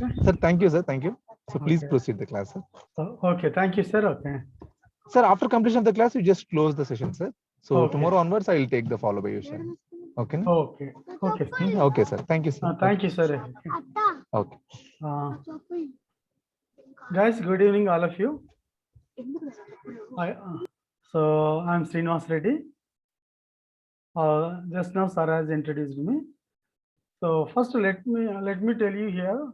Okay. Sir, thank you, sir. Thank you. So please Okay. proceed the class, sir. Okay. Thank you, sir. Okay. Sir, after completion of the class, you just close the session, sir. So Okay. tomorrow onwards, I will take the follow by you, sir. Okay. No? Okay. Okay. Okay, sir. Thank you, sir. Thank you, sir. Okay. Guys, good evening, all of you. So I'm Srinivas Reddy. Just now, sir has introduced me. So first, let me tell you here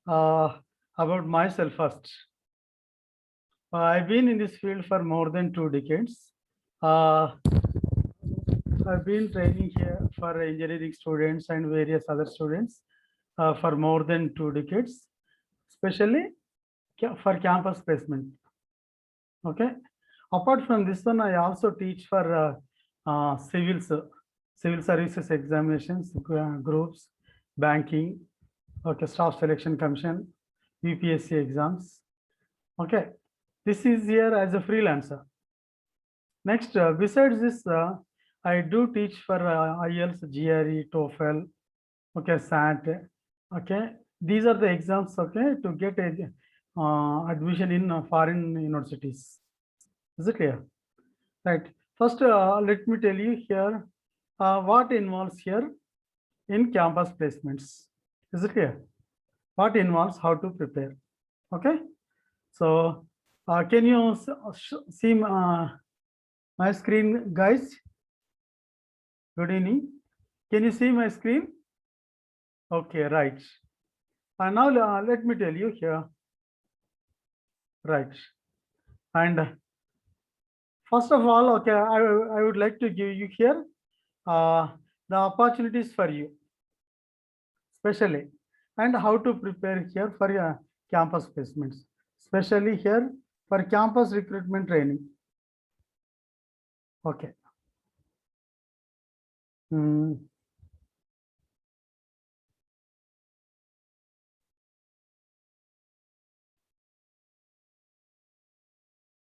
about myself first. I've been in this field for more than 2 decades. I've been training here for engineering students and various other students for more than 2 decades, especially for campus placement. Okay. Apart from this one, I also teach for civil services examinations, groups, banking, okay, staff selection commission, UPSC exams. Okay, this is here as a freelancer. Next, besides this, I do teach for IELTS, GRE, TOEFL, okay, SAT. Okay, these are the exams, okay, to get a admission in foreign universities. Is it clear? Right. First, let me tell you here what involves here in campus placements. Is it clear? What involves, how to prepare. Okay. So, can you see my screen, guys? Good evening. Can you see my screen? Okay, right. And now let me tell you here. Right. And first of all, okay, I would like to give you here the opportunities for you, especially, and how to prepare here for your campus placements, especially here for campus recruitment training. Okay.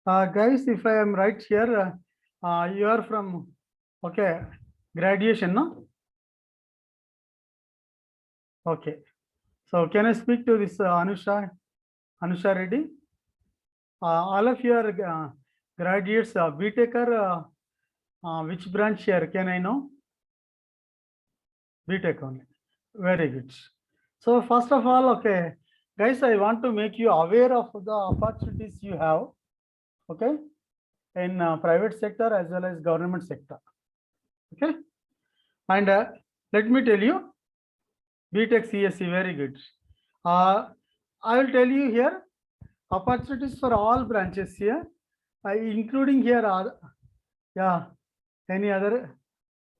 Guys, if I am right here, you are from, okay, graduation, no? Okay. So can I speak to this Anusha Reddy? All of you are graduates, BTech or which branch here? Can I know? BTech only. Very good. So first of all, okay, guys, I want to make you aware of the opportunities you have, okay, in private sector as well as government sector. Okay. And let me tell you, BTech CSE, very good. I will tell you here opportunities for all branches here, including here, yeah, any other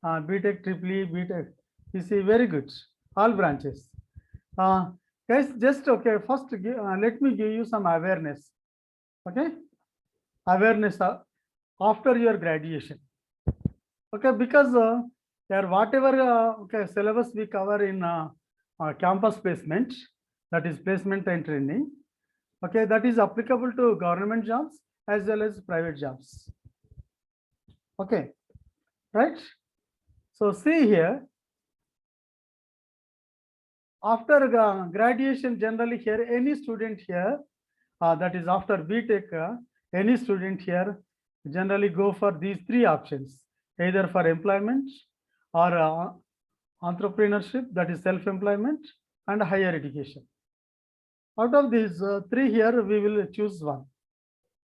BTech, EEE, BTech, you see, very good, all branches. Guys, just okay, first let me give you some awareness, okay, awareness after your graduation, okay, because whatever okay, syllabus we cover in campus placement, that is placement and training, okay, that is applicable to government jobs as well as private jobs. Okay, right? So see here, after graduation, generally here, any student here, that is after BTech, any student here generally go for these 3 options, either for employment or entrepreneurship, that is self-employment, and higher education. Out of these 3 here, we will choose one,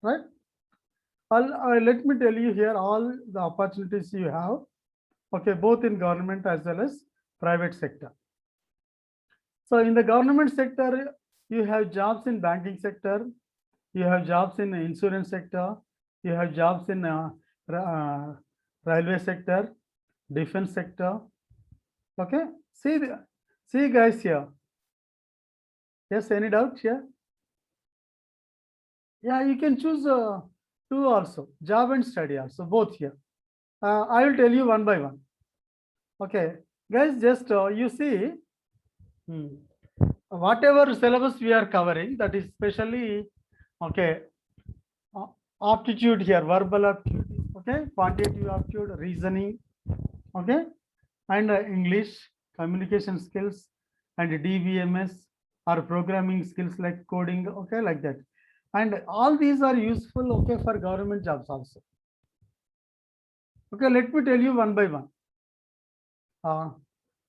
right? Let me tell you here all the opportunities you have, okay, both in government as well as private sector. So in the government sector, you have jobs in banking sector, you have jobs in the insurance sector, you have jobs in railway sector, defense sector. Okay, see guys here. Yes, any doubt here? Yeah, you can choose 2 also, job and study also, both here. I will tell you one by one. Okay, guys, just you see, whatever syllabus we are covering, that is specially, okay, aptitude here, verbal aptitude, okay, quantitative aptitude, reasoning, okay, and English, communication skills, and DBMS, or programming skills like coding, okay, like that. And all these are useful, okay, for government jobs also. Okay, let me tell you one by one.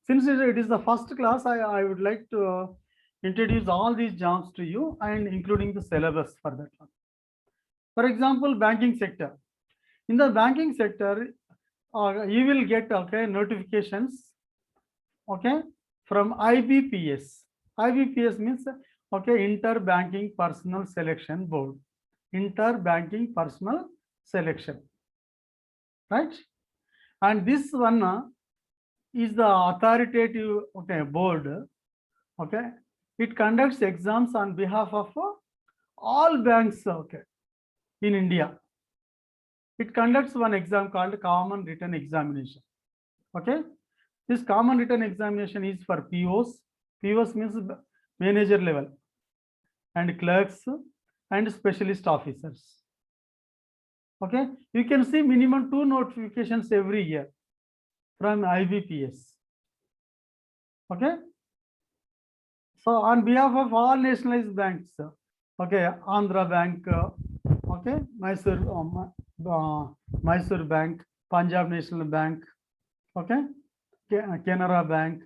Since it is the first class, I would like to introduce all these jobs to you and including the syllabus for that one. For example, banking sector. In the banking sector, you will get, okay, notifications, okay, from IBPS. IBPS means, okay, Interbanking Personal Selection Board. Interbanking Personal Selection, right? And this one is the authoritative, okay, board, okay. It conducts exams on behalf of all banks, okay, in India. It conducts one exam called Common Written Examination, okay. This common written examination is for POs. POs means manager level, and clerks and specialist officers. Okay, you can see minimum 2 notifications every year from IBPS. Okay, so on behalf of all nationalized banks, okay, Andhra Bank, okay, Mysore Bank, Punjab National Bank, okay, Canara Bank,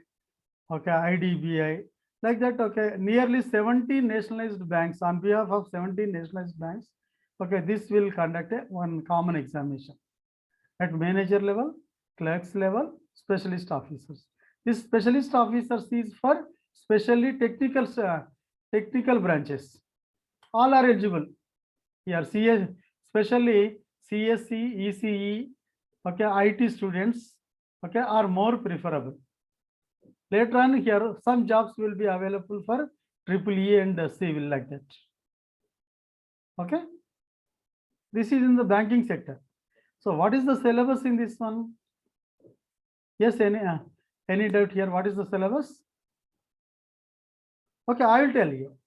okay, IDBI, like that, okay, nearly 70 nationalized banks, on behalf of 17 nationalized banks, okay, this will conduct one common examination at manager level, clerks level, specialist officers. This specialist officers is for specially technical branches. All are eligible here. CS, especially CSE, ECE, okay, IT students, okay, are more preferable. Later on here, some jobs will be available for EEE and civil, like that. Okay, this is in the banking sector. So what is the syllabus in this one? Yes, any doubt here? What is the syllabus? Okay, I will tell you.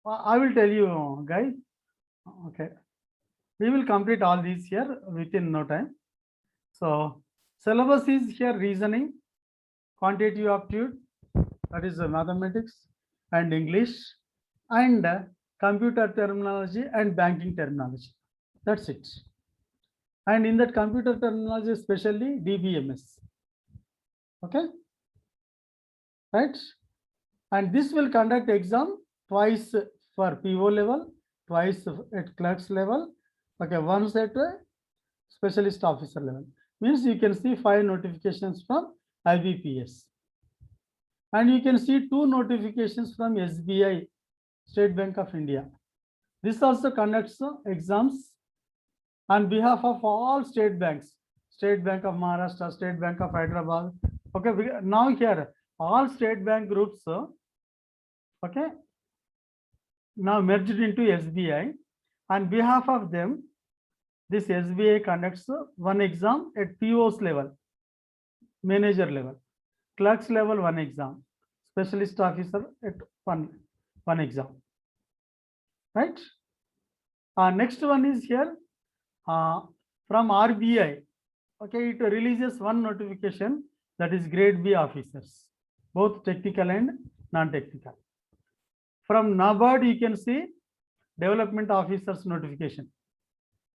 I will tell you, guys. Okay, we will complete all these here within no time. So syllabus is here: reasoning, quantitative aptitude, that is mathematics and English, and computer terminology and banking terminology. That's it. And in that computer terminology, especially DBMS. Okay, right? And this will conduct exam twice for PO level, twice at clerks level, okay, once at specialist officer level. Means you can see 5 notifications from IBPS. And you can see 2 notifications from SBI, State Bank of India. This also conducts exams on behalf of all state banks, State Bank of Maharashtra, State Bank of Hyderabad. Okay, now here all state bank groups, okay, now merged into SBI. On behalf of them, this SBI conducts one exam at POs level, manager level, clerks level one exam, specialist officer at one exam, right? Next one is here from RBI. Okay, it releases one notification, that is grade B officers, both technical and non-technical. From NABARD, you can see development officers notification.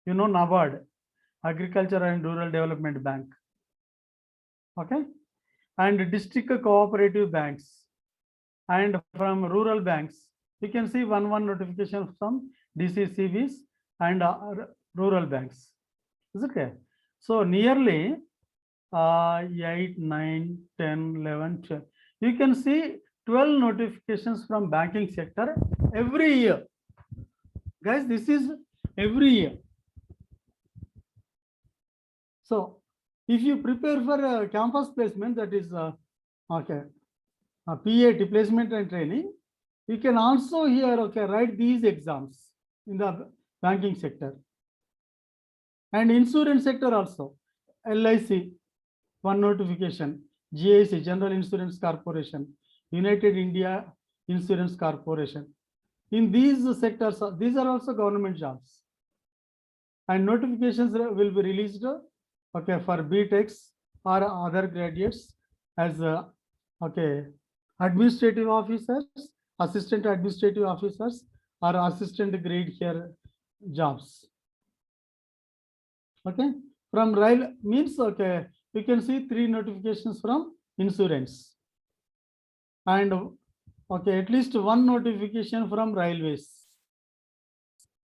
You know NABARD, Agriculture and Rural Development Bank. Okay, and district cooperative banks, and from rural banks, you can see one notification from DCCBs and rural banks. Is it clear? So nearly 8, 9, 10, 11, 12. You can see 12 notifications from banking sector every year. Guys, this is every year. So if you prepare for a campus placement, that is okay, PAT, placement and training, you can also here, okay, write these exams in the banking sector. And insurance sector also, LIC, one notification, GIC, General Insurance Corporation, United India Insurance Corporation. In these sectors, these are also government jobs. And notifications will be released, okay, for BTechs or other graduates as okay, administrative officers, assistant administrative officers, or assistant grade here jobs. Okay, from rail means, okay, you can see 3 notifications from insurance, and okay, at least 1 notification from railways,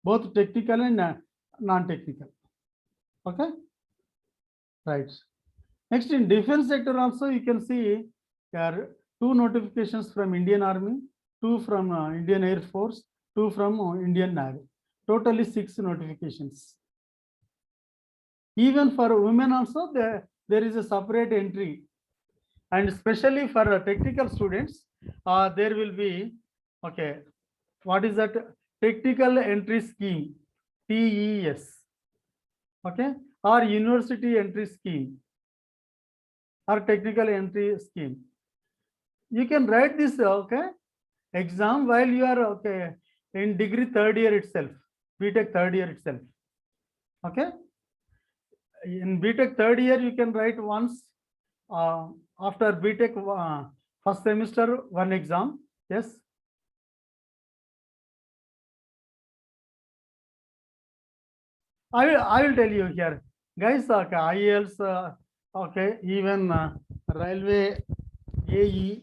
both technical and non-technical. Okay, right. Next, in defense sector also you can see there are 2 notifications from Indian Army, 2 from Indian Air Force, 2 from Indian Navy. Totally 6 notifications. Even for women also there is a separate entry, and especially for technical students there will be, okay, what is that? Technical entry scheme, TES, okay, or university entry scheme, or technical entry scheme. You can write this, okay, exam while you are, okay, in degree 3rd year itself, BTech 3rd year itself. Okay, in BTech 3rd year you can write once, after BTech 1st semester 1 exam. Yes. I will tell you here, guys. Okay, IELTS, okay, even railway AE.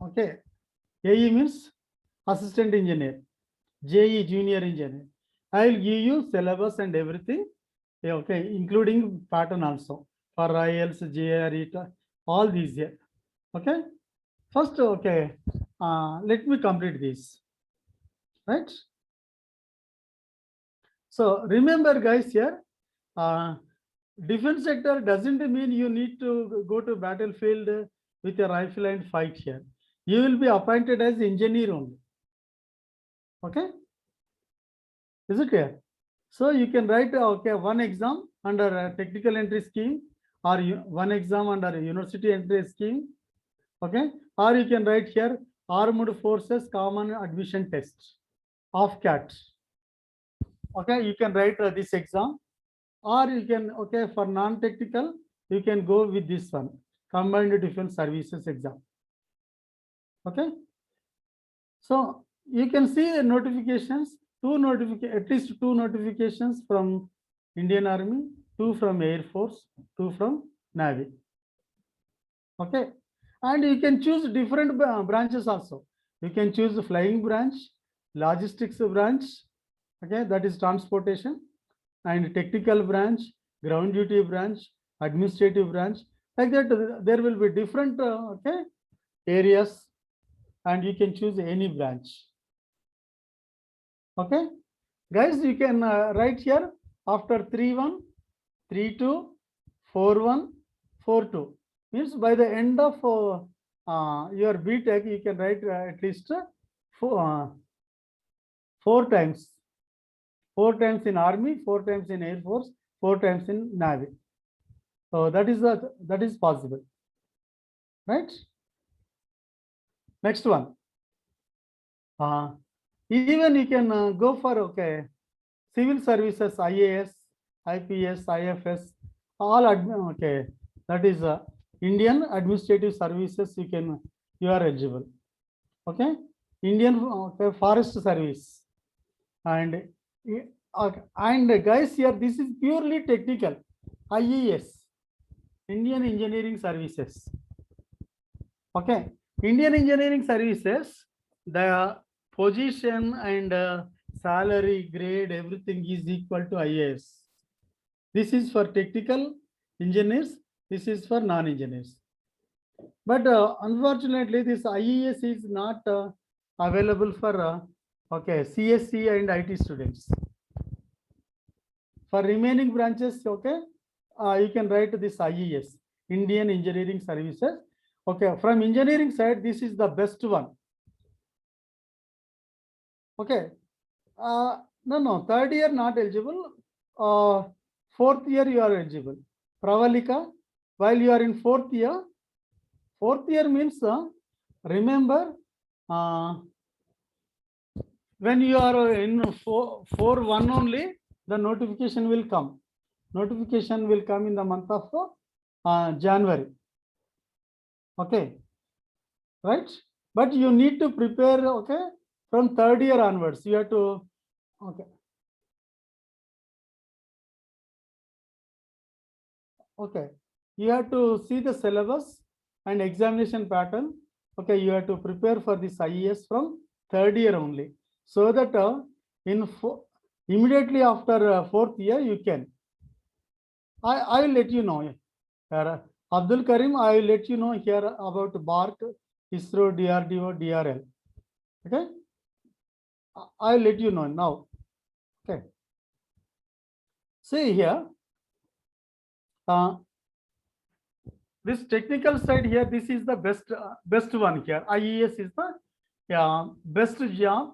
Okay, AE means assistant engineer, JE junior engineer. I will give you syllabus and everything. Okay, including pattern also for IELTS, JRE, all these here. Okay, first, okay, let me complete this. Right. So remember, guys, here, defense sector doesn't mean you need to go to battlefield with a rifle and fight here. You will be appointed as engineer only. Okay, is it clear? So you can write, okay, 1 exam under a technical entry scheme, or 1 exam under a university entry scheme. Okay, or you can write here Armed Forces Common Admission Test, OFCAT. Okay, you can write this exam, or you can, okay, for non-technical you can go with this one, Combined Defense Services exam. Okay, so you can see the notifications, at least 2 notifications from Indian Army, 2 from Air Force, 2 from Navy. Okay, and you can choose different branches also. You can choose the flying branch, logistics branch, okay, that is transportation, and technical branch, ground duty branch, administrative branch. Like that, there will be different okay, areas, and you can choose any branch. Okay, guys, you can write here after 3-1, 3-2, 4-1, 4-2. Means by the end of your BTech, you can write at least 4 times. 4 times in Army, 4 times in Air Force, 4 times in Navy. So that is possible, right? Next one. Even you can go for, okay, civil services, IAS, IPS, IFS, all okay, that is Indian Administrative Services. You are eligible. Okay, Indian Forest Service, and guys, here this is purely technical. IES, Indian Engineering Services. Okay, Indian Engineering Services, the position and salary grade, everything is equal to IAS. This is for technical engineers, this is for non-engineers. But unfortunately, this IES is not available for okay, CSC and IT students. For remaining branches, okay, you can write this IES, Indian Engineering Services. Okay, from engineering side, this is the best one. Okay, no, 3rd year not eligible. 4th year you are eligible. Pravalika, while you are in 4th year. 4th year means, remember, when you are in 4-1 only, the notification will come. Notification will come in the month of January. Okay, right? But you need to prepare, okay, from third year onwards. You have to, okay. Okay, you have to see the syllabus and examination pattern. Okay, you have to prepare for this IES from third year only, so that immediately after fourth year you can. I will let you know. Abdul Karim, I will let you know here about BARC, ISRO, DRDO, DRL. Okay, I will let you know now. Okay, see here. This technical side here, this is the best one here. IES is the best job,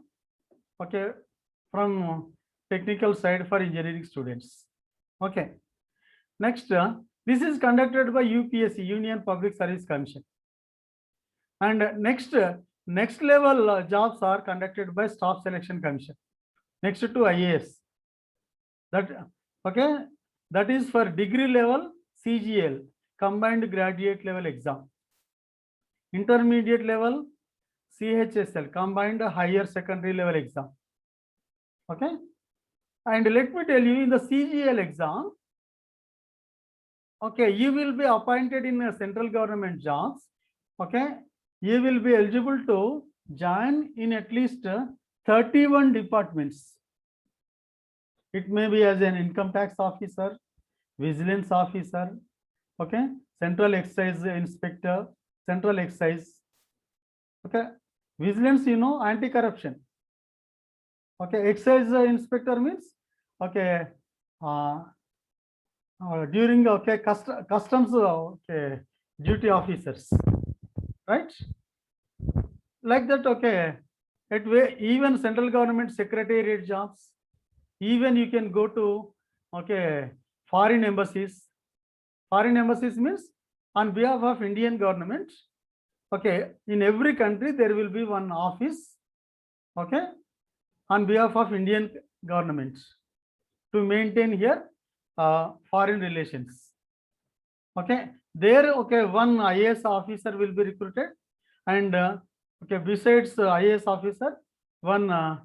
okay, from technical side for engineering students. Okay, next, this is conducted by UPSC, Union Public Service Commission, and next level jobs are conducted by Staff Selection Commission. Next to IAS, that okay, that is for degree level CGL, combined graduate level exam. Intermediate level CHSL, combined higher secondary level exam. Okay, and let me tell you, in the CGL exam, okay, you will be appointed in a central government jobs. Okay, you will be eligible to join in at least 31 departments. It may be as an income tax officer, vigilance officer, okay, central excise inspector, central excise, okay, vigilance, you know, anti-corruption. Okay, excise inspector means, okay, during, okay, customs, okay, duty officers, right? Like that, okay, even central government secretariat jobs, even you can go to, okay, foreign embassies. Foreign embassies means on behalf of Indian government. Okay, in every country there will be one office, okay, on behalf of Indian government to maintain here foreign relations. Okay, there, okay, one IAS officer will be recruited, and okay, besides IAS officer, one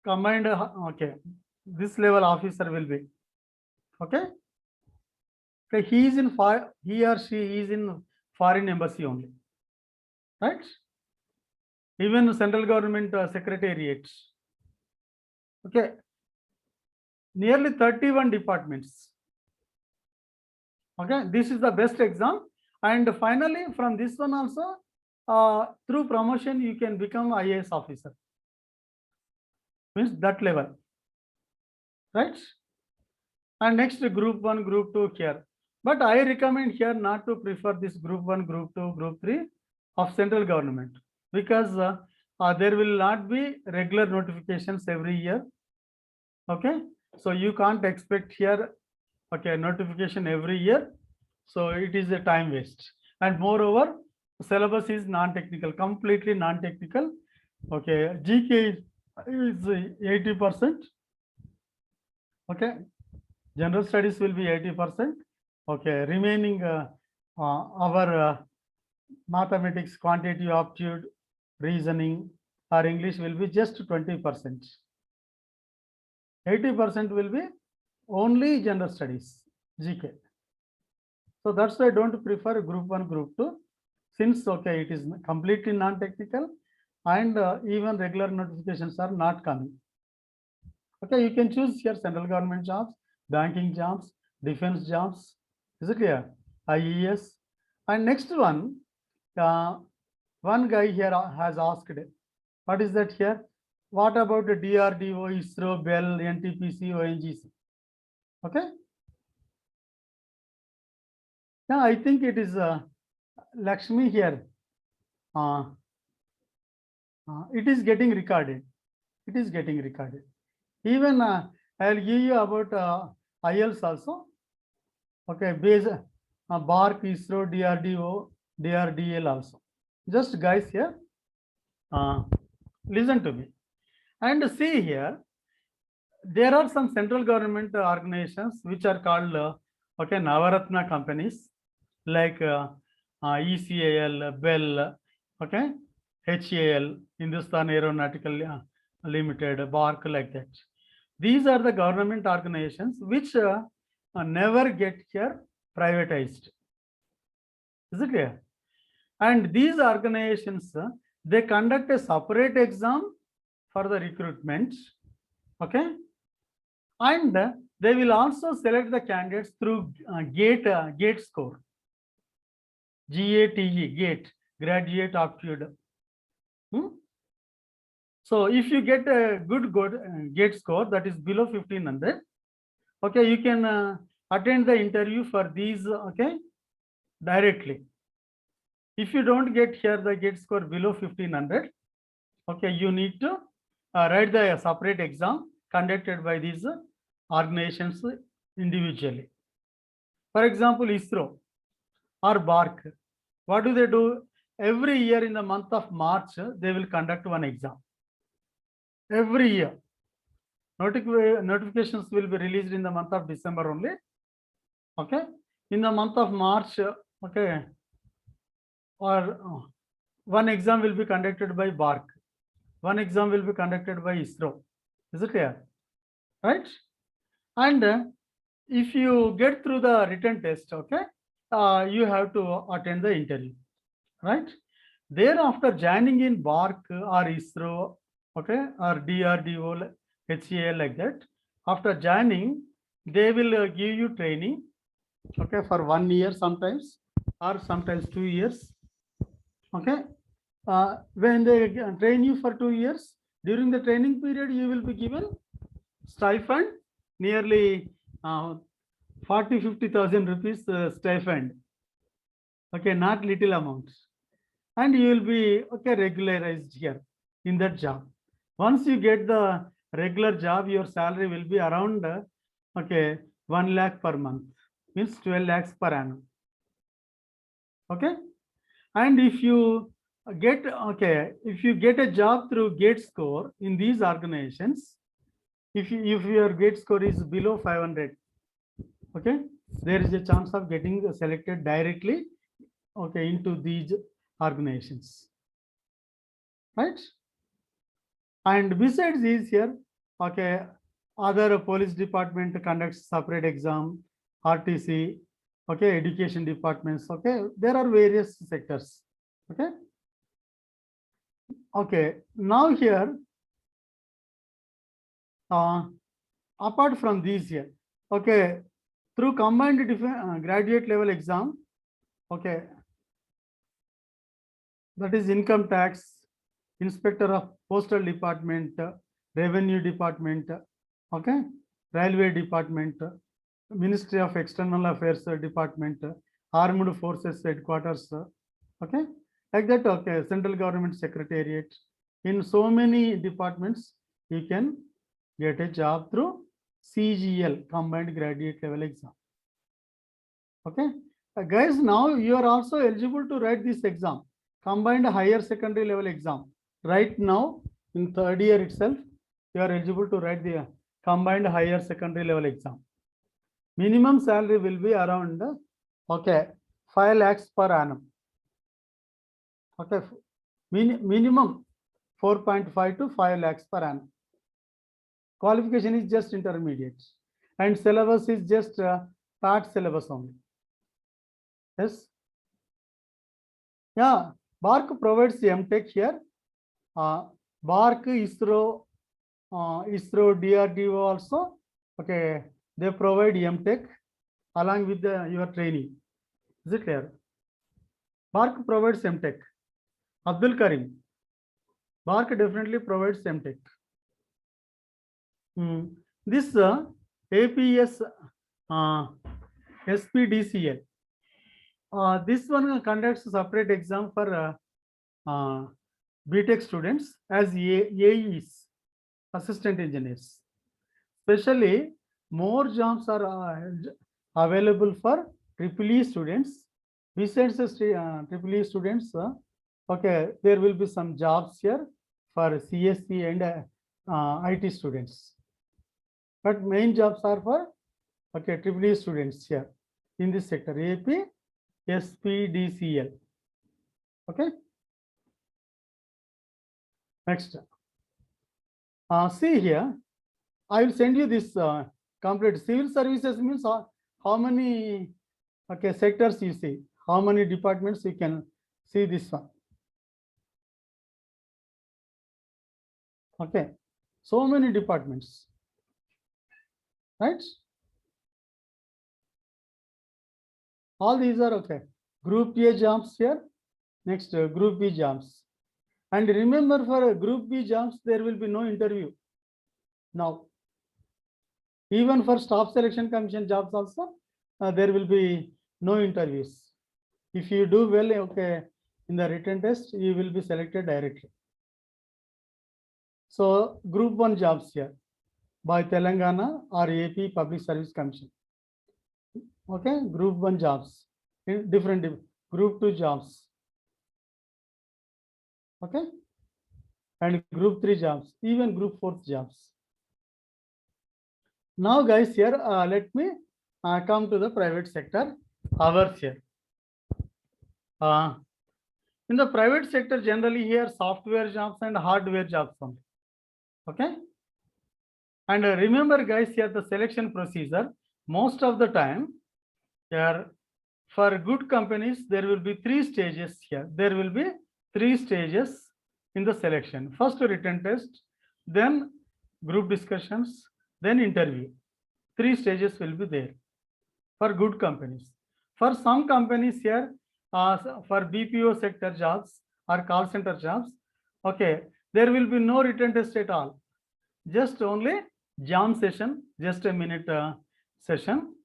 combined, okay, this level officer will be, okay. Okay, he or she is in foreign embassy only, right? Even central government secretariat. Okay, nearly 31 departments. Okay, this is the best exam, and finally from this one also, through promotion you can become IAS officer. Means that level, right? And next, group 1, group 2 here. But I recommend here not to prefer this group 1, group 2, group 3 of central government, because there will not be regular notifications every year. Okay, so you can't expect here, okay, notification every year. So it is a time waste, and moreover, syllabus is non-technical, completely non-technical. Okay, GK is 80%. Okay, general studies will be 80%. Okay, remaining our mathematics, quantitative aptitude, reasoning, or English will be just 20%. 80% will be only general studies, GK. So that's why I don't prefer group 1, group 2, since, okay, it is completely non-technical, and even regular notifications are not coming. Okay, you can choose here central government jobs, banking jobs, defense jobs. Is it clear? IES. And next one, one guy here has asked, what is that here? What about the DRDO, ISRO, BEL, NTPC, ONGC? Okay. Yeah, I think it is Lakshmi here. It is getting recorded. It is getting recorded. Even I'll give you about IELTS also. Okay, base BARC, ISRO, DRDO, DRDL also. Just guys here, listen to me and see here. There are some central government organizations which are called okay, Navaratna companies, like ECAL, BEL, okay, HAL, Hindustan Aeronautical Limited, BARC, like that. These are the government organizations which never get here privatized. Is it clear? And these organizations, they conduct a separate exam for the recruitment, okay? And they will also select the candidates through GATE score. GATE, GATE, Graduate Aptitude. So if you get a good GATE score that is below 1500, okay, you can attend the interview for these, okay, directly. If you don't get here the GATE score below 1500, okay, you need to write the separate exam conducted by these organizations individually. For example, ISRO or BARC, what do they do? Every year in the month of March, they will conduct one exam. Every year. Notifications will be released in the month of December only. Okay. In the month of March, okay, or one exam will be conducted by BARC. One exam will be conducted by ISRO. Is it clear? Right? And if you get through the written test, okay, you have to attend the interview, right? Thereafter, joining in BARC or ISRO, okay, or DRDO, HAL, like that. After joining, they will give you training, okay, for 1 year sometimes, or sometimes 2 years, okay. When they train you for 2 years, during the training period, you will be given stipend, nearly 40,000-50,000 rupees stipend, okay, not little amount, and you will be, okay, regularized here in that job. Once you get the regular job, your salary will be around, okay, 1 lakh per month, means 12 lakhs per annum, okay. And if you get, okay, if you get a job through GATE score in these organizations, if your GATE score is below 500, okay, there is a chance of getting selected directly, okay, into these organizations, right? And besides these here, okay, other police department conducts separate exam, RTC, okay, education departments, okay, there are various sectors, okay. Okay, now here, apart from these here, okay, through combined graduate level exam, okay, that is income tax, inspector of postal department, revenue department, okay, railway department, Ministry of External Affairs department, armed forces headquarters, okay, like that, okay, central government secretariat. In so many departments, you can get a job through CGL, combined graduate level exam, okay. Guys, now you are also eligible to write this exam, combined higher secondary level exam. Right now, in third year itself, you are eligible to write the combined higher secondary level exam. Minimum salary will be around, okay, 5 lakhs per annum. Okay, minimum 4.5 to 5 lakhs per annum. Qualification is just intermediate, and syllabus is just PAT syllabus only. Yes. Yeah, BARC provides MTech here. BARC, ISRO, DRDO also, okay, they provide MTech along with your training. Is it clear? BARC provides MTech. Abdul Karim, BARC definitely provides MTech. This APS SPDCL, this one conducts a separate exam for BTech students as AEs, assistant engineers. Especially, more jobs are available for EEE students. Besides the EEE students, okay, there will be some jobs here for CSC and IT students. But main jobs are for, okay, EEE students here in this sector, AP SPDCL. Okay. Next. See here, I will send you this complete civil services means how many sectors you see, how many departments you can see this one. Okay, so many departments, right? All these are okay. Group A jobs here. Next, Group B jobs. And remember, for Group B jobs, there will be no interview. Now, even for Staff Selection Commission jobs also, there will be no interviews. If you do well, okay, in the written test, you will be selected directly. So, Group 1 jobs here by Telangana or AP Public Service Commission. Okay, Group 1 jobs, different Group 2 jobs. Okay, and Group 3 jobs, even Group 4 jobs. Now, guys, here let me come to the private sector hours here. In the private sector, generally here software jobs and hardware jobs only. Okay, and remember, guys, here the selection procedure. Most of the time, here for good companies, there will be 3 stages here. There will be 3 stages in the selection. First, written test, then group discussions, then interview. 3 stages will be there for good companies. For some companies here, for BPO sector jobs or call center jobs, okay, there will be no written test at all. Just only jam session, just a minute session.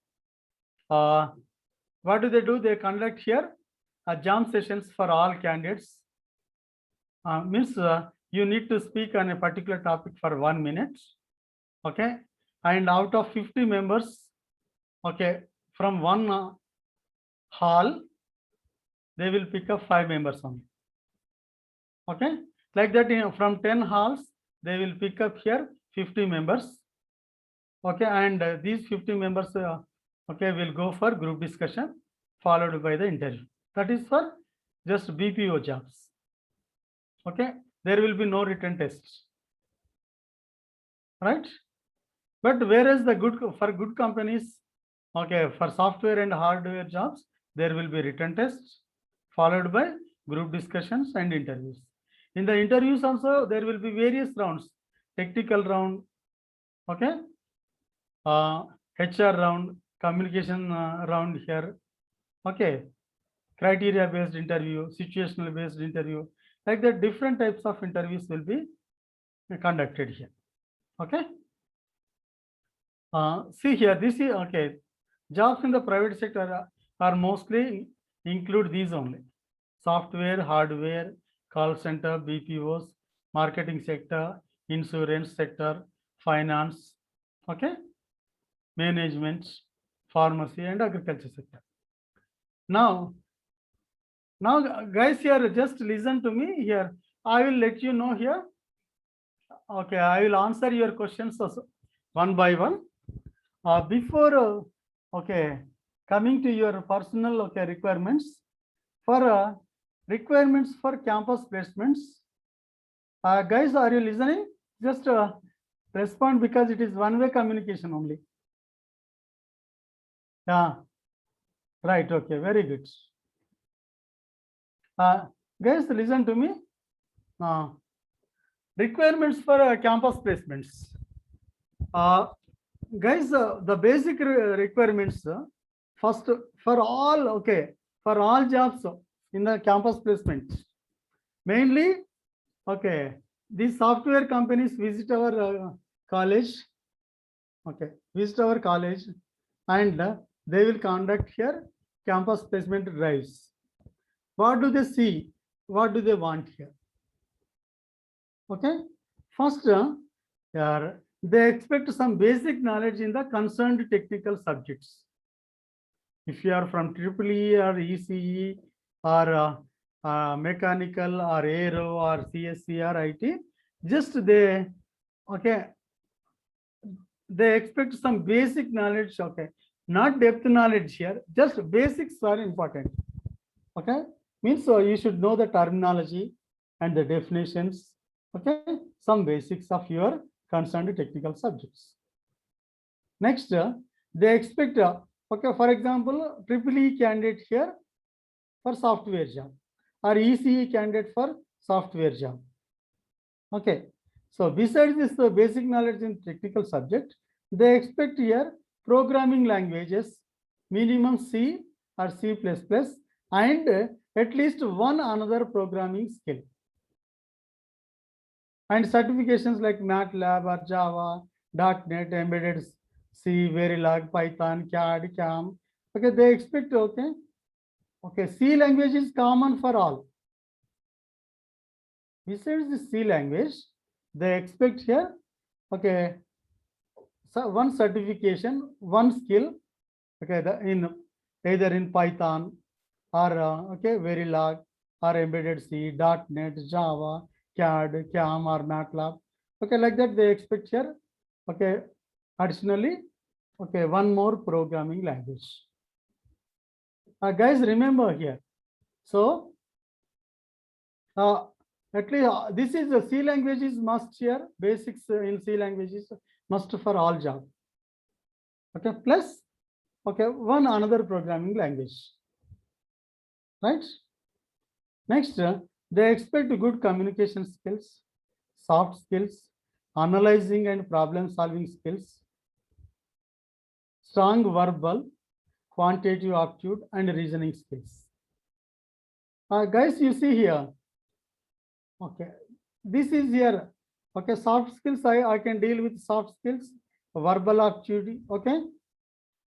What do? They conduct here jam sessions for all candidates. Means you need to speak on a particular topic for 1 minute. Okay, and out of 50 members, okay, from one hall, they will pick up 5 members only. Okay, like that, from 10 halls, they will pick up here 50 members. Okay, and these 50 members, okay, will go for group discussion followed by the interview. That is for just BPO jobs. Okay, there will be no written tests, right? But whereas for good companies, okay, for software and hardware jobs, there will be written tests followed by group discussions and interviews. In the interviews also, there will be various rounds: technical round, okay, HR round, communication round here, okay, criteria based interview, situational based interview, like that. Different types of interviews will be conducted here. Okay, see here, this is okay. Jobs in the private sector are mostly include these only: software, hardware, call center, BPOs, marketing sector, insurance sector, finance, okay, management, pharmacy, and agriculture sector. Now, guys, here, just listen to me here. I will let you know here. Okay, I will answer your questions also, one by one. Before, okay, coming to your personal, okay, requirements, for requirements for campus placements, guys, are you listening? Just respond, because it is one-way communication only. Yeah, right, okay, very good. Guys, listen to me. Requirements for campus placements. Guys, the basic requirements, first, for all, okay, for all jobs in the campus placement, mainly, okay, these software companies visit our college, okay, visit our college, and they will conduct here campus placement drives. What do they see? What do they want here? Okay, first, they expect some basic knowledge in the concerned technical subjects. If you are from EEE or ECE or mechanical or aero or CSC or IT, just they, okay, they expect some basic knowledge, okay, not depth knowledge here, just basics are important. Okay, means you should know the terminology and the definitions, Okay, some basics of your concerned technical subjects. Next, they expect, okay, for example, EEE candidate here for software job, or ECE candidate for software job. Okay, so besides this basic knowledge in technical subject, they expect here programming languages, minimum C or C++, and at least one another programming skill. And certifications like MATLAB or Java, .NET, Embedded C, Verilog, Python, CAD, CAM. Okay, they expect, okay, C language is common for all. Besides the C language, they expect here, okay, so one certification, one skill, okay, either in Python or okay, Verilog or Embedded C, .NET, Java, CAD, CAM or MATLAB. Okay, like that they expect here. Okay, additionally, okay, one more programming language. Guys, remember here. So, at least this is the C language is must here. Basics in C languages must for all job. Okay, plus okay, one another programming language. Right. Next, they expect good communication skills, soft skills, analyzing and problem solving skills, strong verbal, quantitative aptitude, and reasoning skills. Guys, you see here. Okay, this is here. Okay, soft skills, I can deal with soft skills, verbal aptitude. Okay,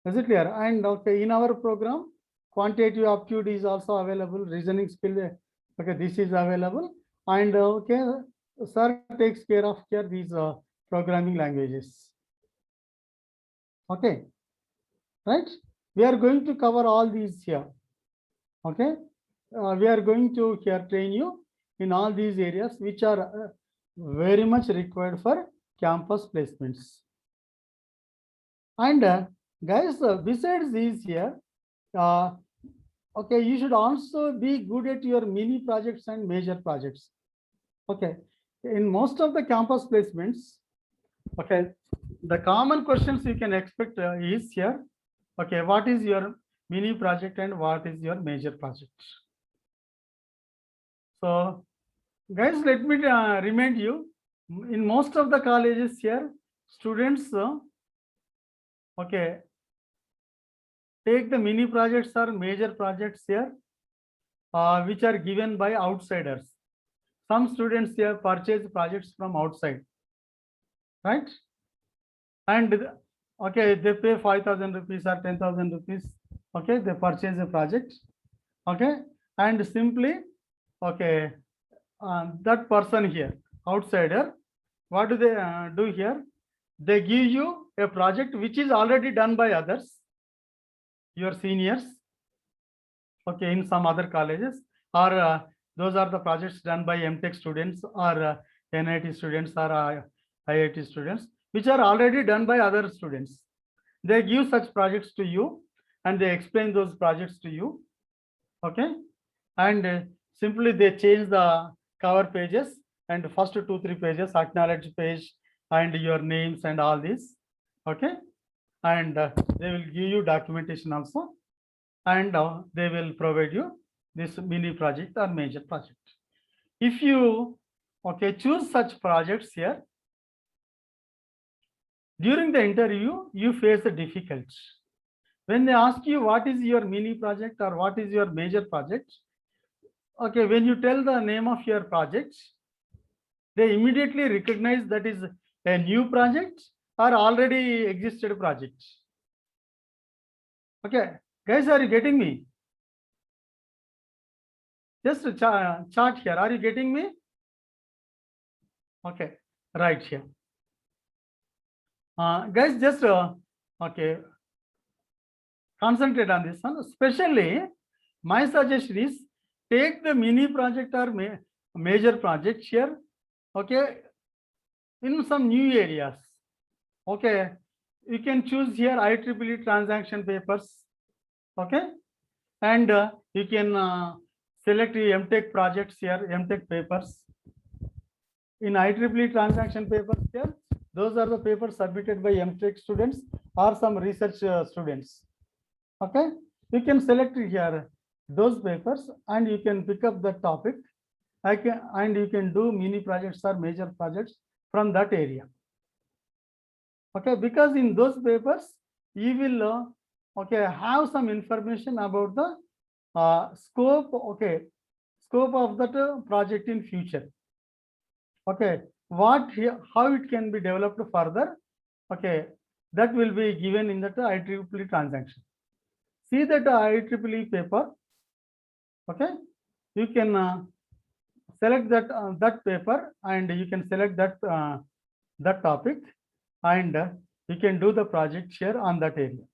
is it clear? And okay, in our program, quantitative aptitude is also available, reasoning skill. Okay, this is available. And okay, sir takes care of these programming languages. Okay, right? We are going to cover all these here. Okay, we are going to here train you in all these areas which are very much required for campus placements. And guys, besides these here, okay, you should also be good at your mini projects and major projects. Okay, in most of the campus placements, okay, the common questions you can expect is here. Okay, what is your mini project and what is your major project? So, guys, let me remind you, in most of the colleges here, students, okay, take the mini projects or major projects here, which are given by outsiders. Some students here purchase projects from outside, right? And okay, they pay 5,000 rupees or 10,000 rupees. Okay, they purchase a project. Okay, and simply, okay, that person here, outsider, what do they do here? They give you a project which is already done by others, your seniors, okay, in some other colleges, or those are the projects done by MTech students or NIT students or IIT students, which are already done by other students. They give such projects to you and they explain those projects to you. Okay, and simply they change the cover pages and first 2-3 pages, acknowledge page and your names and all this. Okay, and they will give you documentation also, and they will provide you this mini project or major project. If you okay choose such projects here, during the interview you face a difficulty. When they ask you what is your mini project or what is your major project, okay, when you tell the name of your project, they immediately recognize that is a new project or already existed project. Okay, guys, are you getting me? Just a chart here. Are you getting me? Okay, right here. Guys, just okay, concentrate on this one. Especially, my suggestion is take the mini project or major project here. Okay, in some new areas. Okay, you can choose here IEEE transaction papers. Okay, and you can select the MTech projects here, MTech papers. in IEEE transaction papers here, those are the papers submitted by MTech students or some research students. Okay, you can select here those papers and you can pick up the topic. And you can do mini projects or major projects from that area. Okay, because in those papers you will okay have some information about the scope, okay, scope of that project in future. Okay, what here, how it can be developed further. Okay, that will be given in that IEEE transaction. See that IEEE paper. Okay, you can select that paper and you can select that topic and you can do the project here on that area,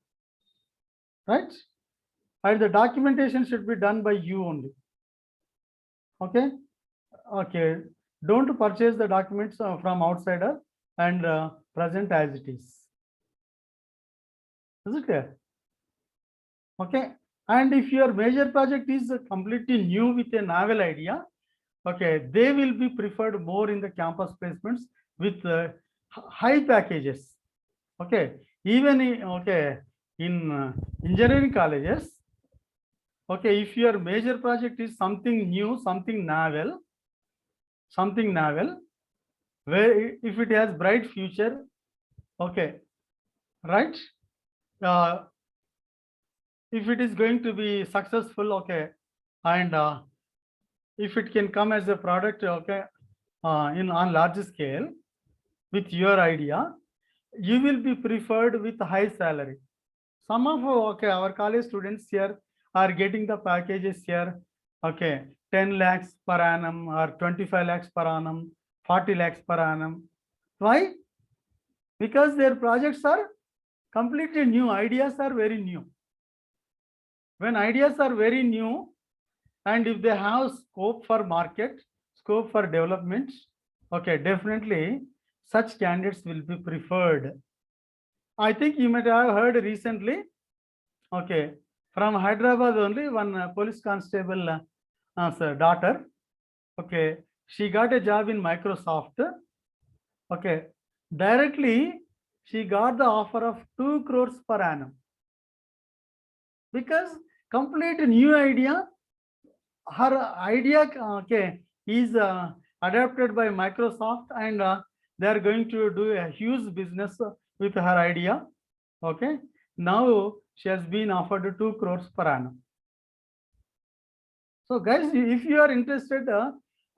right? And the documentation should be done by you only. Okay, okay, don't purchase the documents from outsider and present as it is it clear? Okay, and if your major project is completely new with a novel idea, okay, they will be preferred more in the campus placements with high packages. Okay, even in engineering colleges, okay, if your major project is something new, something novel, where if it has bright future, okay, right, if it is going to be successful, okay, and if it can come as a product, okay, on large scale with your idea, you will be preferred with high salary. Some of our college students here are getting the packages here, okay, 10 lakhs per annum or 25 lakhs per annum, 40 lakhs per annum. Why? Because their projects are completely new, ideas are very new. When ideas are very new and if they have scope for market, scope for development, okay, definitely such candidates will be preferred. I think you might have heard recently, okay, from Hyderabad only one police constable daughter, okay, she got a job in Microsoft, okay, directly she got the offer of 2 crores per annum because complete new idea, her idea, okay, is adapted by Microsoft and they are going to do a huge business with her idea. Okay, now she has been offered 2 crores per annum. So guys, if you are interested,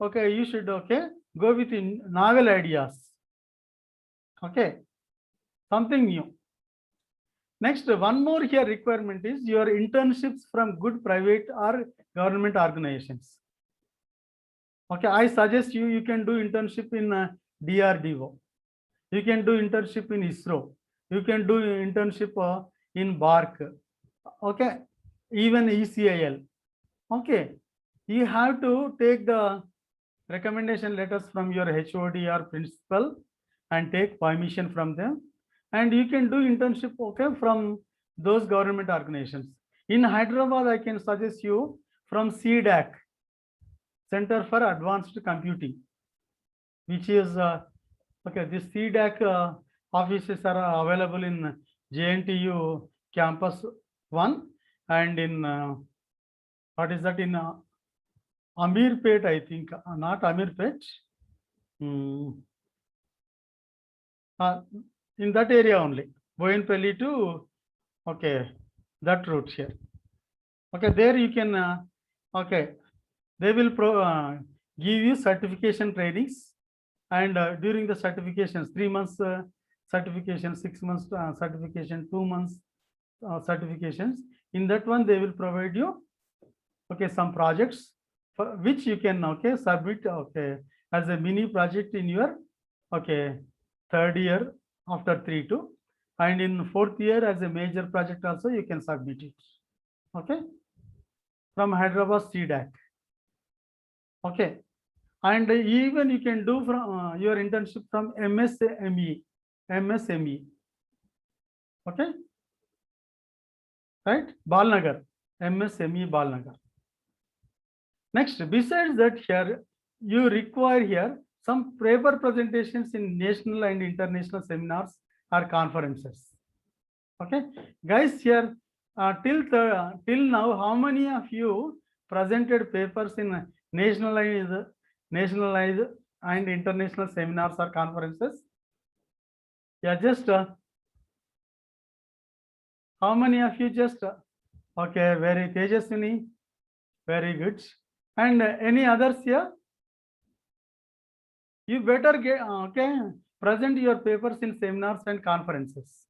okay, you should, okay, go with novel ideas. Okay, something new. Next, one more here requirement is your internships from good private or government organizations. Okay, I suggest you can do internship in DRDO. You can do internship in ISRO. You can do internship in BARC. Okay, even ECIL. Okay, you have to take the recommendation letters from your HOD or principal and take permission from them. And you can do internship, okay, from those government organizations. In Hyderabad, I can suggest you from CDAC, Center for Advanced Computing, which is, okay, this CDAC offices are available in JNTU campus 1 and in, what is that, in Amirpet, I think, not Amirpet. In that area only, Boyenpalli to, okay, that route here. Okay, there you can, okay, they will give you certification trainings and during the certifications, 3 months certification, 6 months certification, 2 months certifications. In that one, they will provide you, okay, some projects for which you can, okay, submit, okay, as a mini project in your, okay, 3rd year after 3-2, and in 4th year as a major project also you can submit it. Okay, from Hyderabad CDAC. Okay, and even you can do from your internship from MSME. Okay, right, Balnagar, MSME Balnagar. Next, besides that, here you require here some paper presentations in national and international seminars or conferences. Okay, guys, here till now, how many of you presented papers in nationalized and international seminars or conferences? Yeah, just how many of you just okay, very Tejaswini, very good. And any others here? You better get okay, present your papers in seminars and conferences.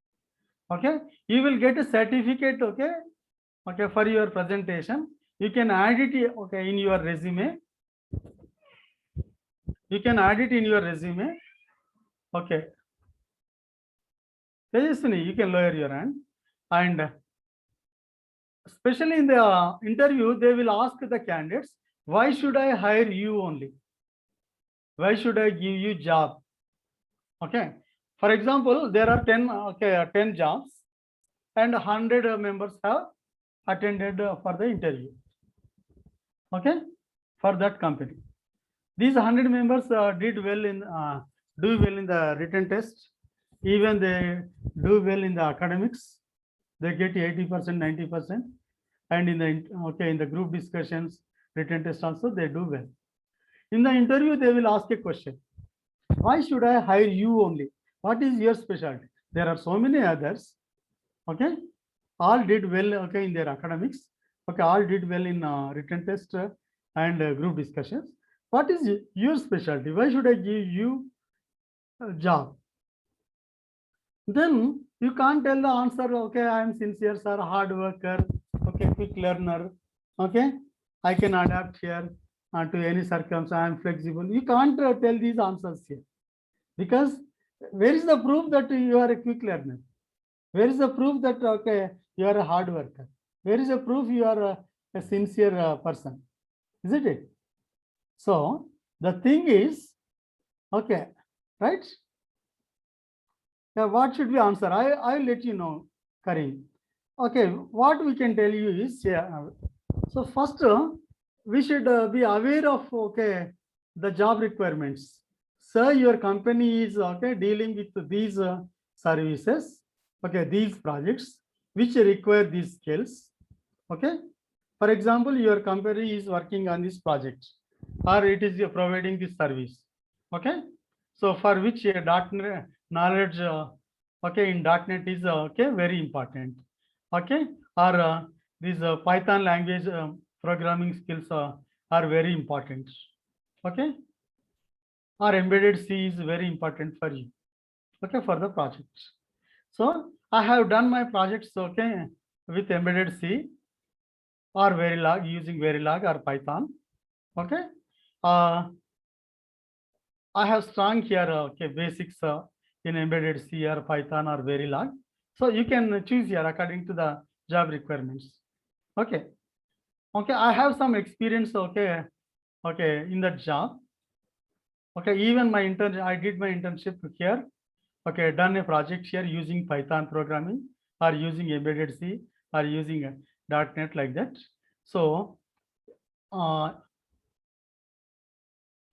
Okay, you will get a certificate. Okay, okay, for your presentation. You can add it okay in your resume. You can add it in your resume. Okay, Tejaswini, you can lower your hand. And especially in the interview, they will ask the candidates, why should I hire you only? Why should I give you job? Okay, for example, there are 10 jobs and 100 members have attended for the interview. Okay, for that company. These 100 members do well in the written test. Even they do well in the academics. They get 80%, 90%. And in the group discussions, written test also, they do well. In the interview, they will ask a question. Why should I hire you only? What is your specialty? There are so many others. Okay, all did well. Okay, in their academics. Okay, all did well in written test and group discussions. What is your specialty? Why should I give you a job? Then you can't tell the answer. Okay, I am sincere, sir, hard worker. Okay, quick learner. Okay, I can adapt here to any circumstance. I am flexible. You can't tell these answers here, because where is the proof that you are a quick learner? Where is the proof that okay you are a hard worker? Where is the proof you are a sincere person? Isn't it? So the thing is, okay, right? Yeah, what should we answer? I will let you know, Karim. Okay, what we can tell you is, yeah. So first, we should be aware of okay the job requirements. Sir, your company is okay dealing with these services, okay, these projects which require these skills. Okay, for example, your company is working on this project, or it is providing this service. Okay, so for which .NET knowledge okay in .NET is okay very important. Okay, or these Python language programming skills are very important. Okay, or embedded C is very important for you. Okay, for the project. So I have done my projects okay with embedded C or Verilog, using Verilog or Python. Okay, I have strong here okay basics in embedded C or Python or Verilog. So you can choose here according to the job requirements. Okay, okay, I have some experience okay in that job. Okay, even my intern, I did my internship here. Okay, done a project here using Python programming or using embedded C or using .NET like that. So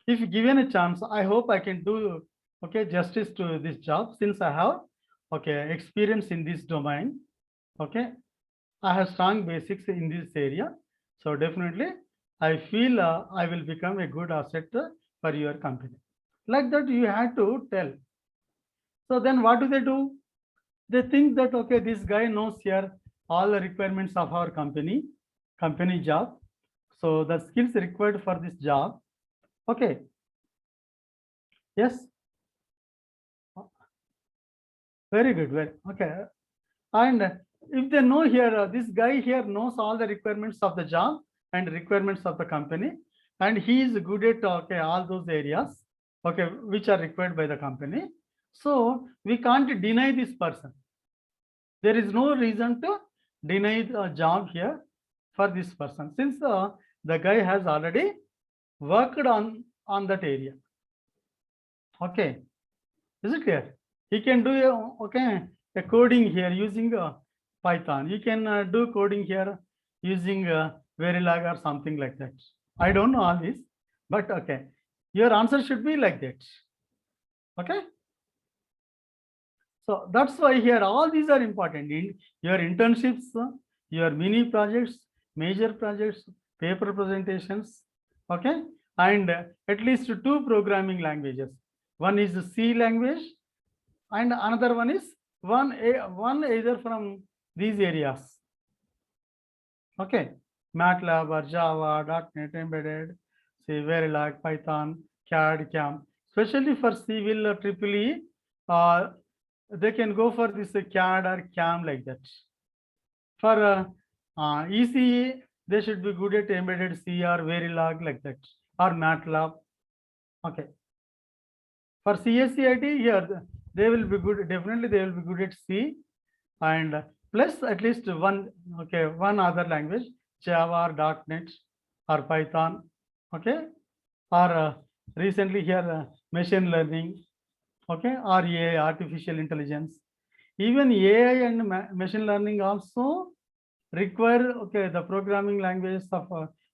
if given a chance, I hope I can do okay justice to this job, since I have okay experience in this domain. Okay, I have strong basics in this area. So definitely I feel I will become a good asset for your company. Like that you have to tell. So then what do? They think that okay, this guy knows here all the requirements of our company job. So the skills required for this job. Okay. Yes. Very good. Very okay. And if they know here, this guy here knows all the requirements of the job and requirements of the company, and he is good at okay all those areas, okay, which are required by the company. So we can't deny this person. There is no reason to deny the job here for this person, since the guy has already worked on that area. Okay, is it clear? He can do okay a coding here using Python. You can do coding here using Verilog or something like that. I don't know all this, but okay, Your answer should be like that. Okay. So that's why here all these are important. In your internships, your mini projects, major projects, paper presentations, okay, and at least 2 programming languages. One is the C language, and another one is one either from these areas. Okay, MATLAB or Java, .NET, Embedded, say Verilog, Python, CAD, CAM. Especially for civil or EEE, they can go for this CAD or CAM like that. For ECE, they should be good at embedded C or Verilog like that, or MATLAB. Okay. For CSCIT, here they will be good. Definitely, they will be good at C, and plus at least one. Okay, one other language, Java or .NET or Python. Okay, or recently here machine learning. Okay, or AI, artificial intelligence. Even AI and machine learning also require, okay, the programming languages of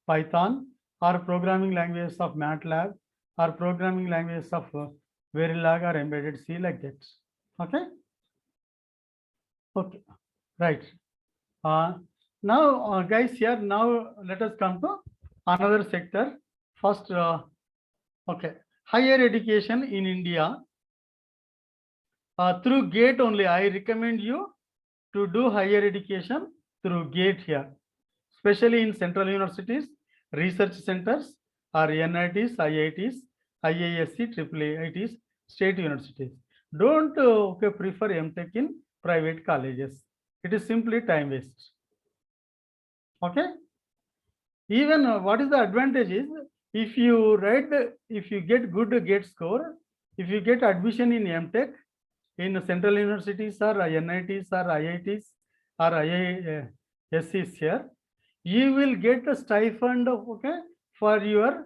Python, or programming languages of MATLAB, or programming languages of Verilog or embedded C like that. Okay. Okay. Right. Now, guys, here now let us come to another sector. First, okay, higher education in India. Through GATE only, I recommend you to do higher education through GATE here, especially in central universities, research centers, or NITs, IITs, IISc, IIITs, state universities. Don't okay, prefer MTech in private colleges. It is simply time waste. Okay. Even what is the advantage is, if you get good GATE score, if you get admission in MTech in central universities or NITs or IITs or IIScs here, you will get a stipend of, okay, for your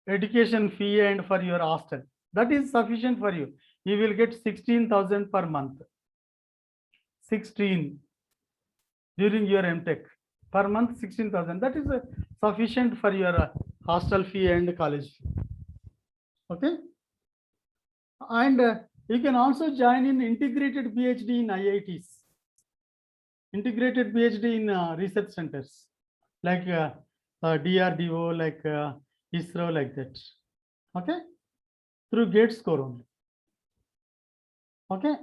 education fee and for your hostel. That is sufficient for you. You will get 16,000 per month. 16 during your MTech per month, 16,000. That is sufficient for your hostel fee and college fee. Okay. And you can also join in integrated PhD in IITs, integrated PhD in research centers like DRDO, like ISRO, like that. Okay, through GATE score only. Okay,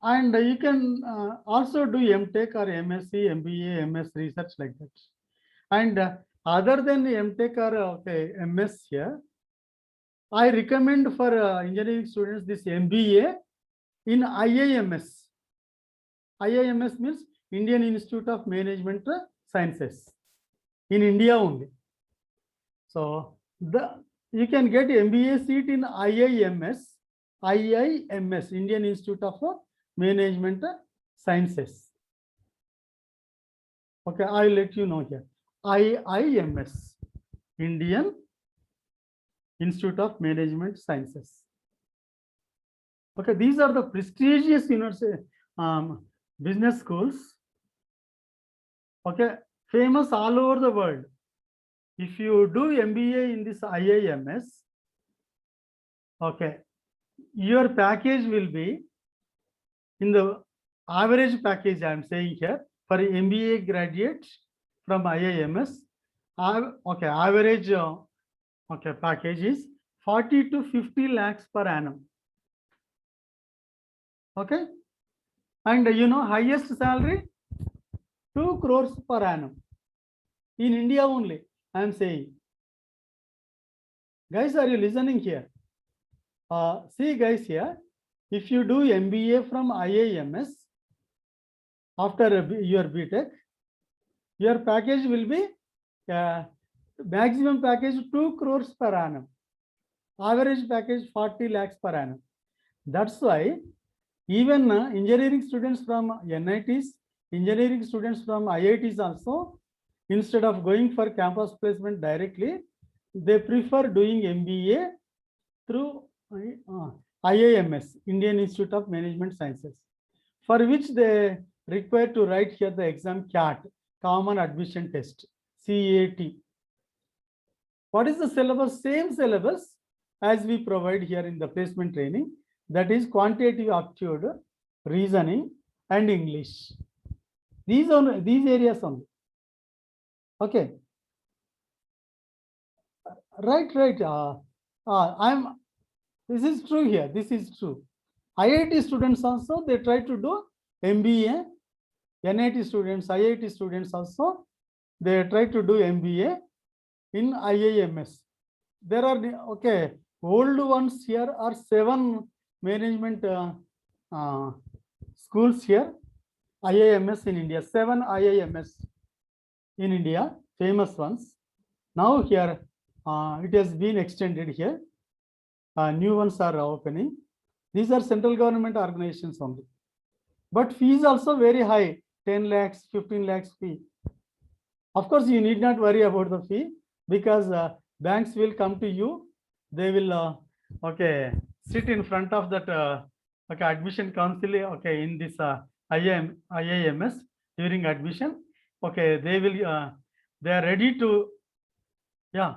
and you can also do MTech or MSc, MBA, MS research like that. And other than MTech or okay, MS here, I recommend for engineering students this MBA in IIMS. IIMS means Indian Institute of Management Sciences, in India only. So you can get MBA seat in IIMS, Indian Institute of Management Sciences. Okay, I'll let you know here. IIMS, Indian Institute of Management Sciences. Okay, these are the prestigious university, business schools. Okay, famous all over the world. If you do MBA in this IIMS, okay, your package will be in the average package I am saying here for MBA graduate from IIMS. Okay, average okay, package is 40 to 50 lakhs per annum. Okay, and you know, highest salary 2 crores per annum in India only. I am saying, guys, are you listening here? See, guys, here, if you do MBA from IIMS after your BTech, your package will be maximum package 2 crores per annum, average package 40 lakhs per annum. That's why even engineering students from NITs, engineering students from IITs also, instead of going for campus placement directly, they prefer doing MBA through IIMS, Indian Institute of Management Sciences, for which they require to write here the exam CAT, Common Admission Test, CAT. What is the syllabus? Same syllabus as we provide here in the placement training. That is quantitative aptitude, reasoning, and English. These areas only. Okay. Right. This is true here. This is true. IIT students also, they try to do MBA. NIT students, IIT students also, they try to do MBA in IIMS. There are, okay, old ones here are 7 management schools here. IIMS in India, 7 IIMS in India, famous ones. Now here, it has been extended here. New ones are opening. These are central government organizations only. But fees also very high, 10 lakhs, 15 lakhs fee. Of course, you need not worry about the fee because banks will come to you. They will, okay, sit in front of that okay, admission council, okay, in this IIMS during admission. Okay, they will, they are ready to, yeah,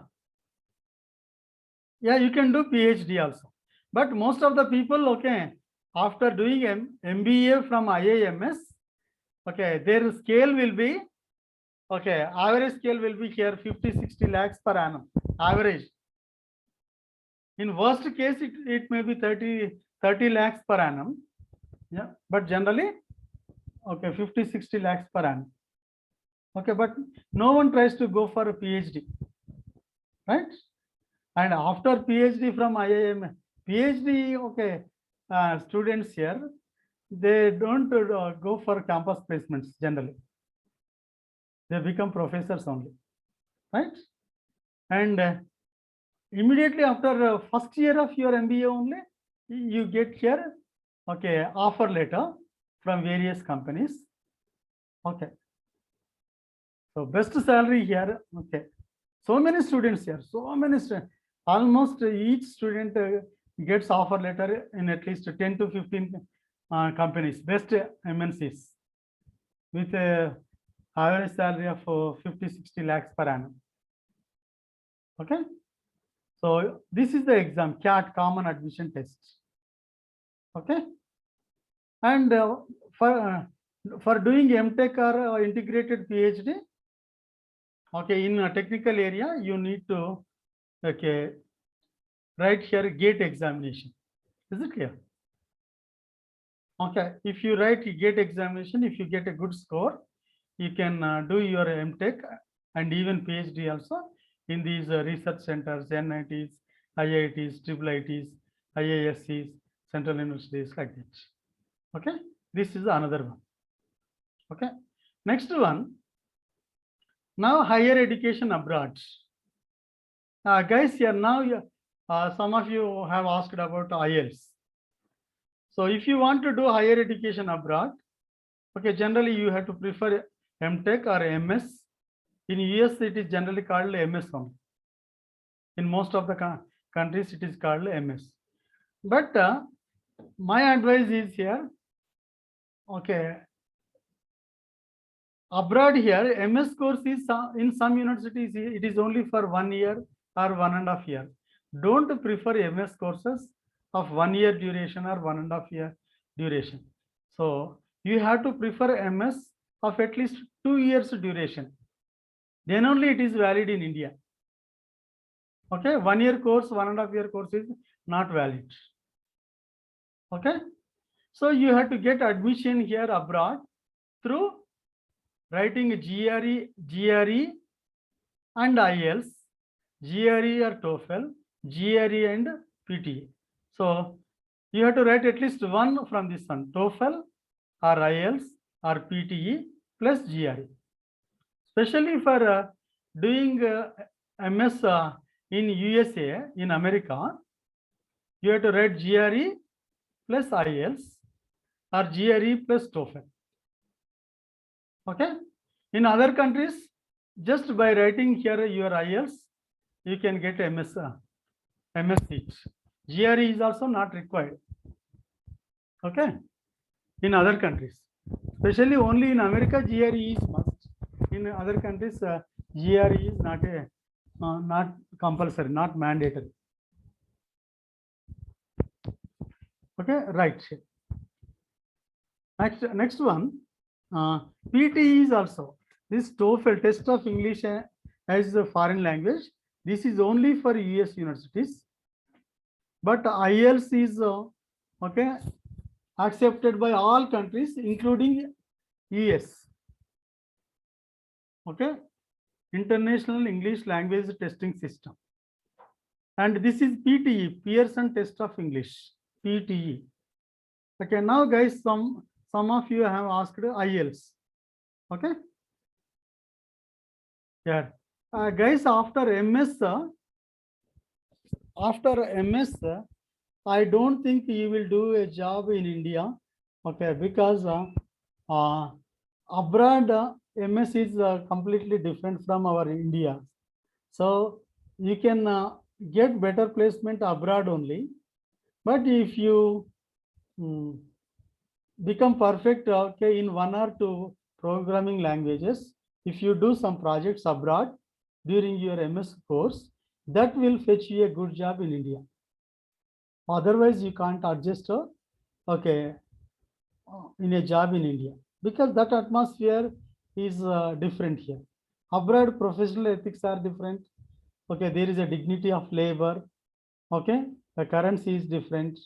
you can do PhD also. But most of the people, okay, after doing MBA from IIMS, okay, their scale will be, okay, average scale will be here 50-60 lakhs per annum, average. In worst case, it may be 30 lakhs per annum. Yeah, but generally, okay, 50-60 lakhs per annum. Okay, but no one tries to go for a PhD, right? And after PhD from IIM, PhD, okay, students here, they don't go for campus placements generally. They become professors only, right? And immediately after first year of your MBA only, you get here, okay, offer letter from various companies. Okay. So best salary here, okay. So many students here, so many students. Almost each student gets offer letter in at least 10 to 15 companies, best MNCs, with a average salary of 50-60 lakhs per annum. Okay. So this is the exam, CAT, Common Admission Test. Okay. And for doing MTech or integrated PhD, okay, in a technical area, you need to, okay, write here GATE examination. Is it clear? Okay, if you write GATE examination, if you get a good score, you can do your MTech and even PhD also in these research centers, NITs, IITs, IIITs, IISCs, central universities, like that. Okay, this is another one. Okay, next one. Now higher education abroad. Guys, here now some of you have asked about IELTS. So if you want to do higher education abroad, okay, generally you have to prefer MTech or MS. In US, it is generally called MS only. In most of the countries, it is called MS. But my advice is here, okay, abroad here, MS course is in some universities, it is only for 1 year or 1.5 years. Don't prefer MS courses of 1 year duration or 1.5 year duration. So you have to prefer MS of at least 2 years duration. Then only it is valid in India. Okay, 1 year course, 1.5 year course is not valid. Okay, so you have to get admission here abroad through writing GRE and IELTS, GRE or TOEFL, GRE and PTE. So you have to write at least one from this one, TOEFL or IELTS or PTE plus GRE. Especially for doing MS in USA, in America, you have to write GRE plus IELTS or GRE plus TOEFL. Okay. In other countries, just by writing here your IELTS, you can get MS seat. GRE is also not required. Okay. In other countries, especially only in America, GRE is must. In other countries, GRE is not not compulsory, not mandatory. Okay, right. Next one, PTE is also this TOEFL, test of English as a foreign language. This is only for US universities, but IELTS is okay, accepted by all countries, including US. Okay, International English Language Testing System. And this is PTE, Pearson Test of English, PTE. Okay, now guys, some of you have asked IELTS. Okay. Yeah. Guys, after MS, I don't think you will do a job in India. Okay, because abroad MS is completely different from our India. So you can get better placement abroad only. But if you become perfect okay, in 1 or 2 programming languages, if you do some projects abroad during your MS course, that will fetch you a good job in India. Otherwise, you can't adjust okay, in a job in India, because that atmosphere is different here. Abroad, professional ethics are different. Okay, there is a dignity of labor. Okay, the currency is different.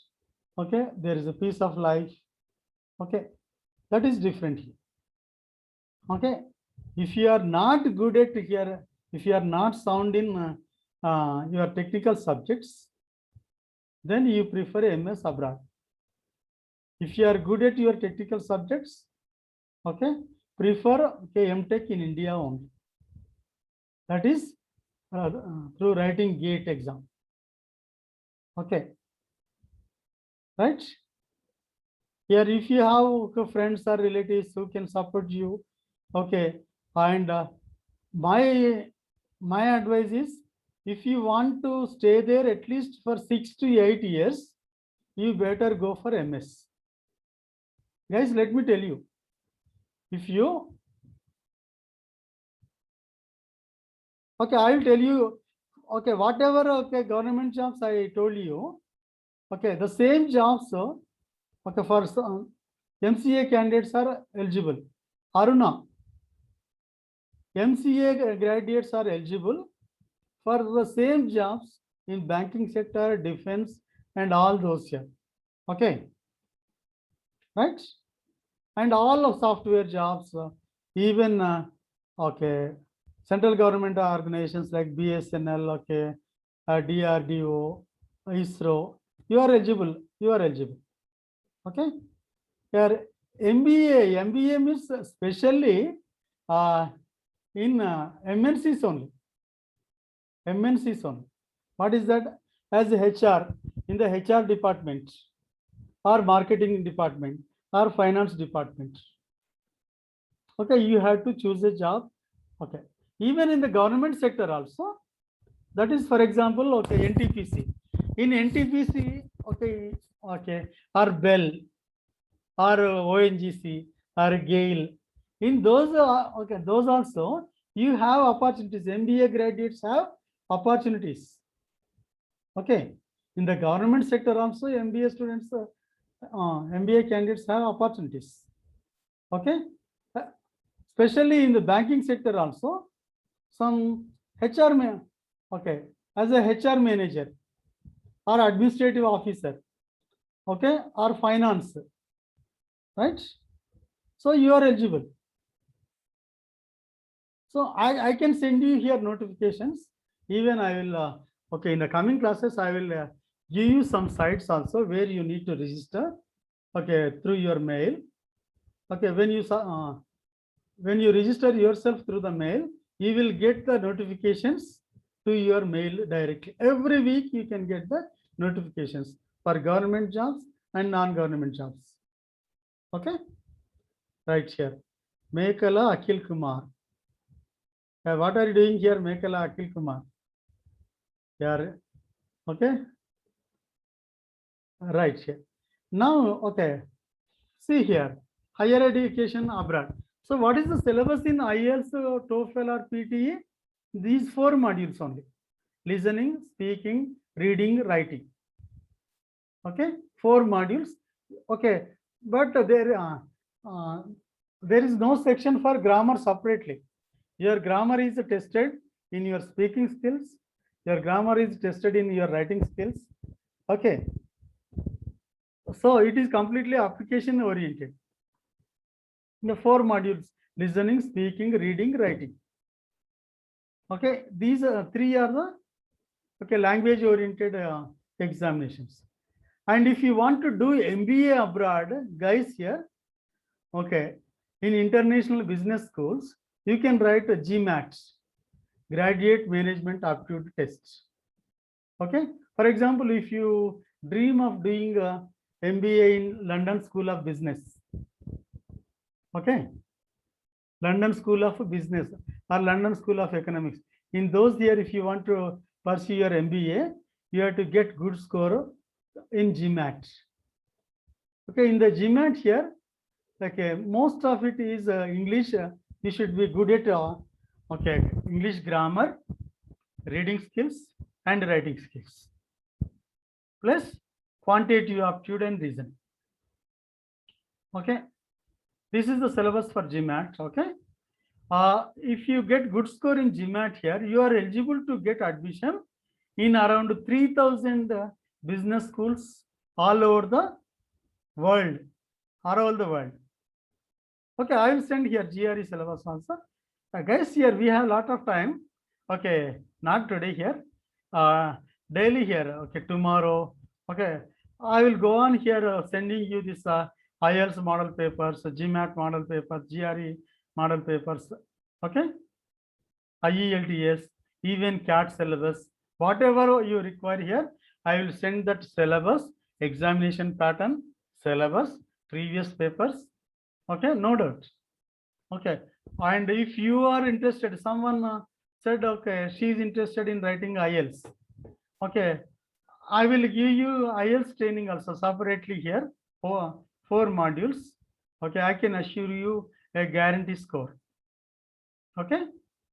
Okay, there is a piece of life. Okay, that is different here. Okay, if you are not good at here, if you are not sound in your technical subjects, then you prefer MS abroad. If you are good at your technical subjects, okay, prefer okay, MTech in India only. That is through writing GATE exam. Okay, right? Here, if you have okay, friends or relatives who can support you, okay, and my advice is, if you want to stay there at least for 6 to 8 years, you better go for MS. Guys, let me tell you, if you, okay, I will tell you, okay, whatever okay, government jobs I told you, okay, the same jobs, okay, for some MCA candidates are eligible. Aruna, MCA graduates are eligible for the same jobs in banking sector, defense, and all those here. Okay, right? And all of software jobs, even okay, central government organizations like BSNL, okay, DRDO, ISRO, you are eligible. You are eligible. Okay. Your MBA means especially in MNCs only. MNCs only. What is that? As HR, in the HR department, or marketing department, or finance department. Okay, you have to choose a job. Okay, even in the government sector also. That is, for example, okay, NTPC. In NTPC, okay, or Bell, or ONGC, or GAIL. In those, okay, those also you have opportunities. MBA graduates have opportunities. Okay, in the government sector also, MBA students, MBA candidates have opportunities. Okay, especially in the banking sector also, some HR man, okay, as a HR manager or administrative officer, okay, or finance, right? So you are eligible. So I can send you here notifications. Even I will, okay, in the coming classes, I will give you some sites also where you need to register, okay, through your mail. Okay, when you register yourself through the mail, you will get the notifications to your mail directly. Every week you can get the notifications for government jobs and non-government jobs. Okay, right here, Mekala Akhil Kumar. What are you doing here, Mekala Akhil Kumar? Yeah, okay, right here. Now, okay, see here, higher education abroad. So what is the syllabus in IELTS, TOEFL, or PTE? these 4 modules only: listening, speaking, reading, writing. Okay, 4 modules. Okay, but there is no section for grammar separately. Your grammar is tested in your speaking skills. Your grammar is tested in your writing skills. Okay, so it is completely application oriented. The 4 modules: listening, speaking, reading, writing. Okay, these 3 are the language oriented examinations. And if you want to do MBA abroad, guys, here, okay, in international business schools, you can write a GMAT, Graduate Management Aptitude Test. Okay, for example, if you dream of doing a MBA in London School of Business, okay, London School of Business or London School of Economics, in those years, if you want to pursue your MBA, you have to get good score in GMAT. Okay, in the GMAT here, okay, most of it is English. You should be good at okay, English grammar, reading skills, and writing skills, plus quantitative aptitude and reasoning. Okay, this is the syllabus for GMAT. Okay, if you get good score in GMAT here, you are eligible to get admission in around 3,000 business schools all over the world. Okay, I will send here GRE syllabus also. Guys, here we have a lot of time. Okay, not today here. Daily here. Okay, tomorrow. Okay, I will go on here sending you this IELTS model papers, GMAT model papers, GRE model papers. Okay, IELTS, even CAT syllabus. Whatever you require here, I will send that syllabus, examination pattern, syllabus, previous papers. Okay, no doubt. Okay, and if you are interested, someone said, okay, she is interested in writing IELTS. Okay, I will give you IELTS training also separately here for 4 modules. Okay, I can assure you a guarantee score. Okay,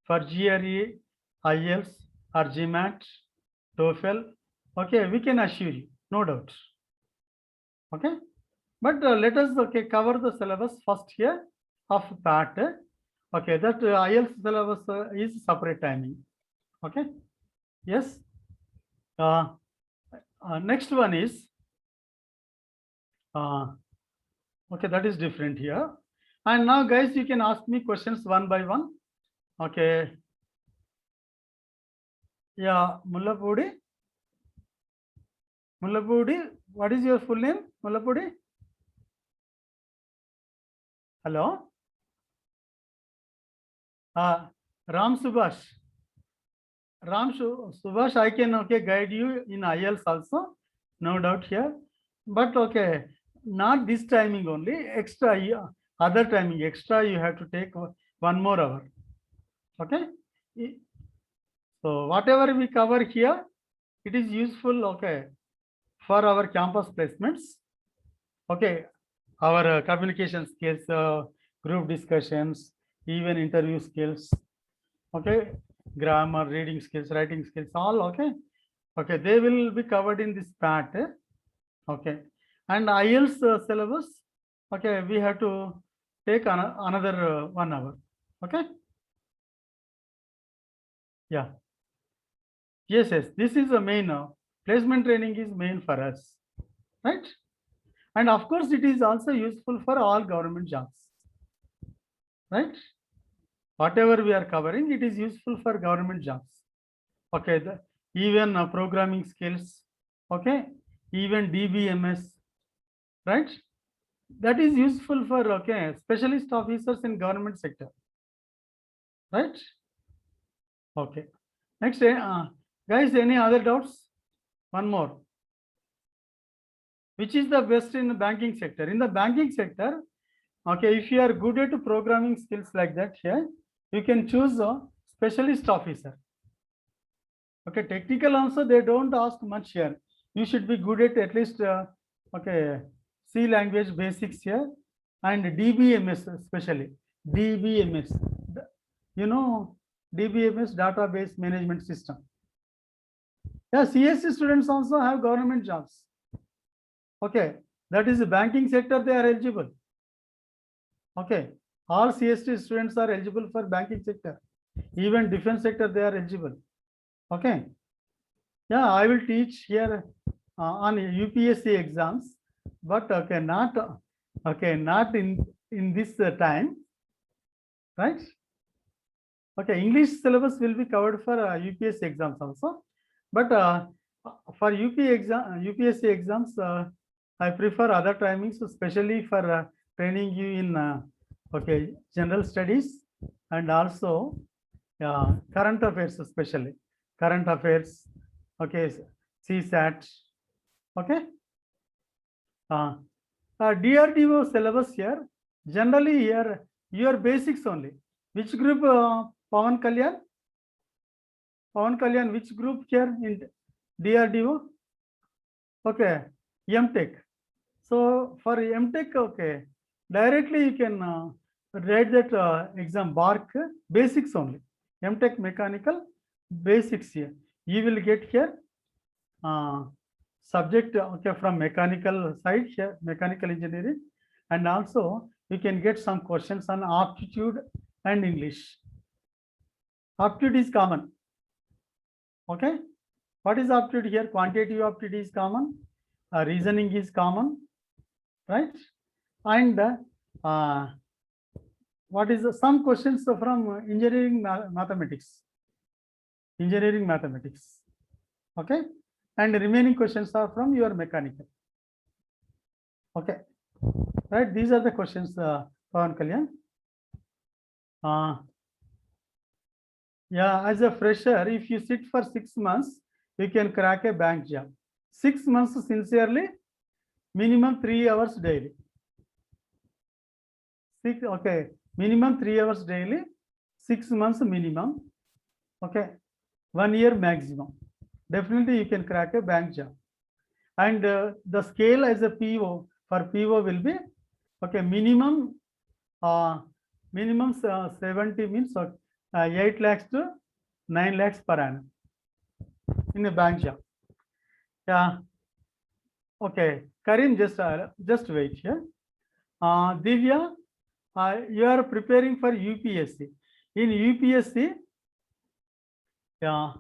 for GRE, IELTS or GMAT, TOEFL. Okay, we can assure you, no doubt. Okay, but let us cover the syllabus first here of PAT. Okay, that IELTS syllabus is separate timing. Okay, yes. Next one is okay, that is different here. And now, guys, you can ask me questions one by one. Okay. Yeah, Mullapudi. Mullapudi, what is your full name? Mullapudi. Hello. Ram Subhash. Subhash, I can guide you in IELTS also, no doubt here. But okay, not this timing only, extra other timing, extra you have to take 1 more hour. Okay. So whatever we cover here, it is useful, okay, for our campus placements. Okay, our communication skills, group discussions, even interview skills. Okay, grammar, reading skills, writing skills, all okay. Okay, they will be covered in this part. Okay, and IELTS syllabus. Okay, we have to take another 1 hour. Okay. Yeah. Yes, this is the main placement training is main for us, right? And of course, it is also useful for all government jobs, right? Whatever we are covering, it is useful for government jobs. Okay, even programming skills. Okay, even DBMS, right? That is useful for specialist officers in government sector, right? Okay. Next, guys, any other doubts? One more. Which is the best in the banking sector? In the banking sector, okay, if you are good at programming skills like that here, you can choose a specialist officer. Okay, technical also they don't ask much here. You should be good at least okay, C language basics here, and DBMS especially. DBMS. You know DBMS, database management system. Yeah, CSC students also have government jobs. Okay, that is the banking sector, they are eligible. Okay, all CST students are eligible for banking sector. Even defense sector, they are eligible. Okay. Yeah, I will teach here on UPSC exams, but okay, not in this time, right? Okay, English syllabus will be covered for UPSC exams also, but for UPSC exams, I prefer other timings, especially for training you in okay, general studies and also current affairs, especially current affairs. Okay, CSAT. Okay. DRDO syllabus here. Generally here your basics only. Which group, Pawan Kalyan? Pawan Kalyan, which group here in DRDO? Okay, MTech. So for MTech, okay, directly you can write that exam BARC basics only. MTech mechanical basics here. You will get here subject okay from mechanical side here, mechanical engineering, and also you can get some questions on aptitude and English. Aptitude is common. Okay, what is aptitude here? Quantitative aptitude is common, reasoning is common, right? And what is some questions from engineering mathematics? Engineering mathematics. Okay, and the remaining questions are from your mechanical. Okay, right? These are the questions, Pawan Kalyan. Yeah, as a fresher, if you sit for 6 months, you can crack a bank job. 6 months sincerely, minimum 3 hours daily. Okay, minimum 3 hours daily, 6 months minimum. Okay, 1 year maximum. Definitely you can crack a bank job. And the scale as a PO for PO will be okay, minimum 70 means 8 lakhs to 9 lakhs per annum in a bank job. Yeah. Okay, Karim, just wait here. Divya, you are preparing for UPSC. In UPSC, yeah.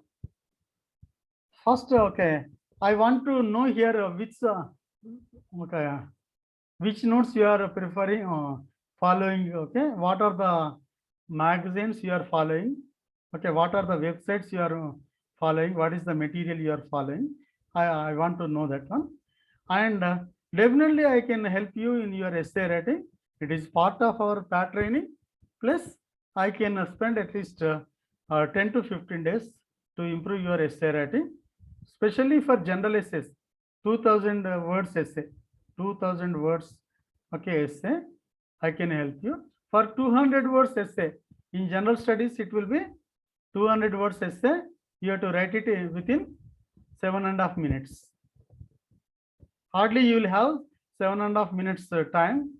First, okay, I want to know here which notes you are preferring, following. Okay, what are the magazines you are following? Okay, what are the websites you are following? What is the material you are following? I want to know that one. And definitely I can help you in your essay writing. It is part of our PAT training. Plus, I can spend at least 10 to 15 days to improve your essay writing, especially for general essays. 2000 words essay, 2000 words. Okay, essay. I can help you. For 200 words essay in general studies, it will be 200 words essay. You have to write it within 7.5 minutes. Hardly you will have 7.5 minutes time,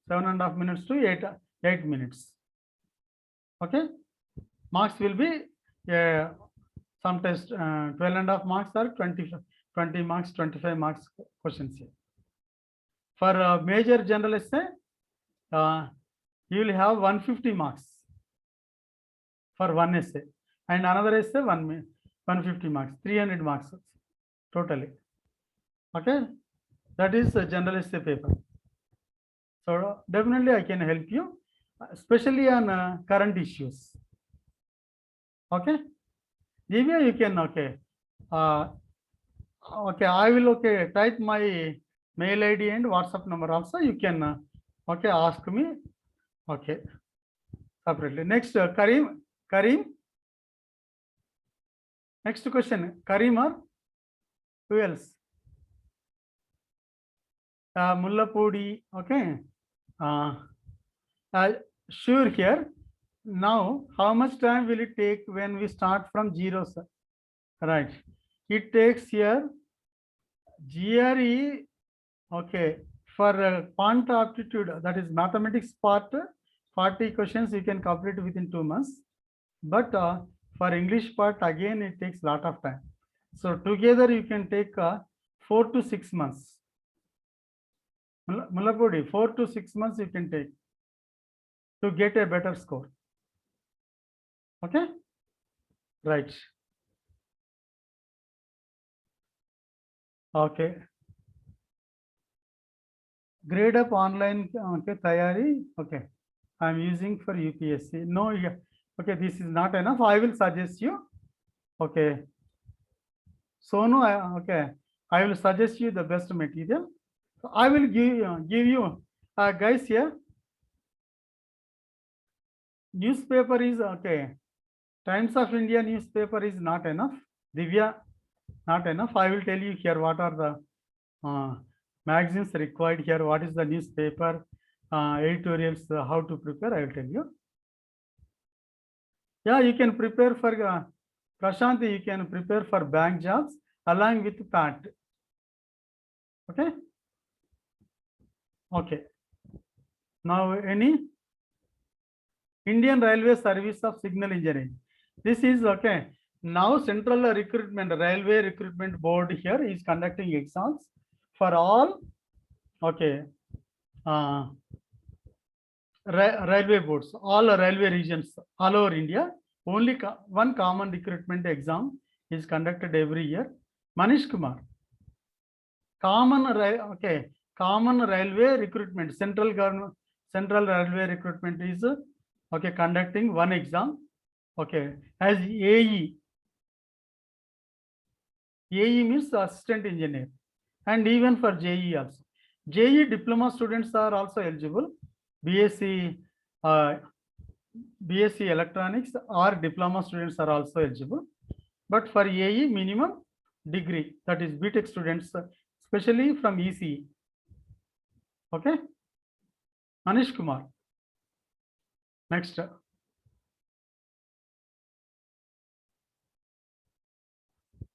7.5 minutes to 8 minutes. Okay, marks will be some test 12.5 marks or 20 marks, 25 marks questions here. For major general essay, you will have 150 marks for one essay, and another essay 150 marks, 300 marks totally. Okay, that is a general essay paper. So definitely I can help you, especially on current issues. Okay, Divya, you can okay. Okay, I will okay type my mail ID and WhatsApp number also. You can okay ask me. Okay, separately. Next, Karim. Next question, Karim or who else? Mullapudi. Okay. Sure here. Now, how much time will it take when we start from 0, sir? Right. It takes here GRE. Okay. For quant aptitude, that is mathematics part, 40 questions you can complete within 2 months. but for English part again it takes lot of time. So together you can take 4 to 6 months. Mullapudi, 4 to 6 months you can take to get a better score. Okay, right. Okay. Grade up online. Okay, Tayari. Okay, I'm using for UPSC. No, yeah. Okay, this is not enough. I will suggest you. Okay. So no, okay. I will suggest you the best material. So I will give you guys here. Newspaper is okay. Times of India newspaper is not enough. Divya, not enough. I will tell you here what are the magazines required here. What is the newspaper editorials? How to prepare? I will tell you. Yeah, you can prepare for Prashanti. You can prepare for bank jobs along with PAT. Okay. Okay. Now any Indian Railway Service of Signal Engineering. This is okay. Now Central Recruitment Railway Recruitment Board here is conducting exams for all. Okay. Railway boards, all railway regions all over India. Only one common recruitment exam is conducted every year. Manish Kumar. Common railway recruitment, central government, central railway recruitment is okay conducting one exam. Okay, as AE. AE means assistant engineer, and even for JE also. JE diploma students are also eligible. BSc electronics or diploma students are also eligible. But for AE minimum degree, that is BTech students, especially from ECE. Okay. Manish Kumar. Next.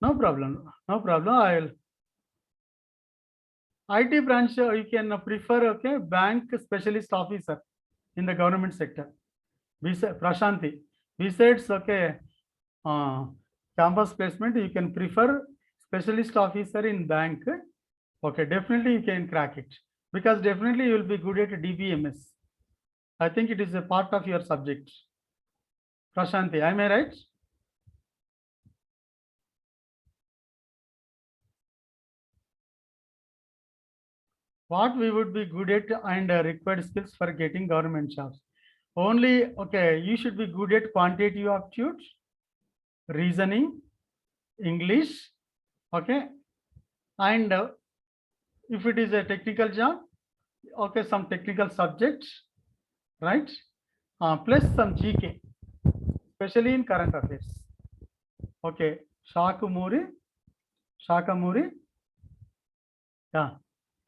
No problem. No problem. I'll IT branch you can prefer okay bank specialist officer in the government sector. Besides Prashanti. Besides okay campus placement you can prefer specialist officer in bank. Okay, definitely you can crack it because definitely you will be good at DBMS. I think it is a part of your subject. Prashanti, am I right? What we would be good at and required skills for getting government jobs. Only, okay, you should be good at quantitative aptitude, reasoning, English, okay, and if it is a technical job, okay, some technical subjects, right? Plus some GK, especially in current affairs. Okay, Shakamuri. Yeah.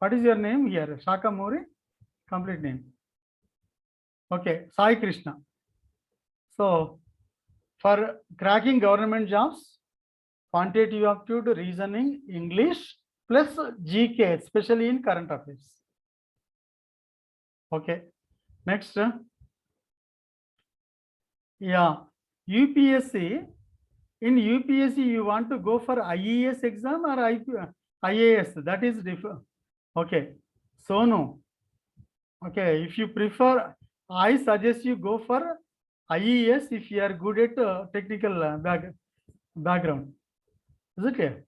What is your name here? Shakamuri, complete name. Okay, Sai Krishna. So, for cracking government jobs, quantitative aptitude, reasoning, English, plus GK, especially in current affairs. Okay, next. Yeah, UPSC. In UPSC, you want to go for IAS exam or IAS? That is different. Okay, so no. Okay, if you prefer, I suggest you go for IAS if you are good at technical background. Is it clear?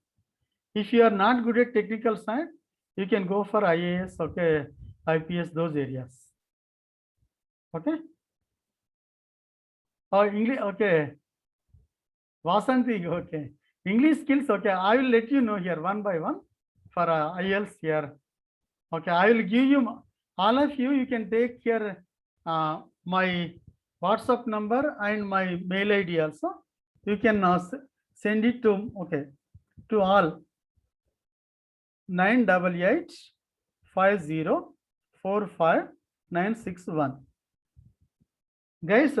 If you are not good at technical side, you can go for IAS, okay, IPS, those areas. Okay. English, okay. Vasanti, okay. English skills, okay. I will let you know here one by one for IELTS here. Okay, I will give you all of you. You can take here my WhatsApp number and my mail ID also. You can send it to to all 988-50-45-961. Guys,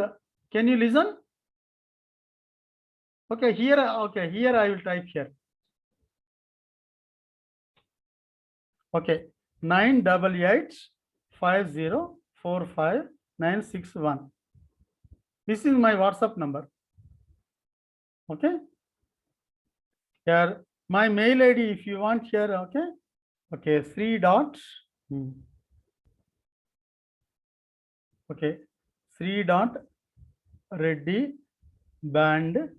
can you listen? Okay, here I will type here. Okay, 988-50-45-961. This is my WhatsApp number. Okay. Here, my mail ID, if you want here, okay. Okay, 3 dot. Okay, 3 dot Reddy band.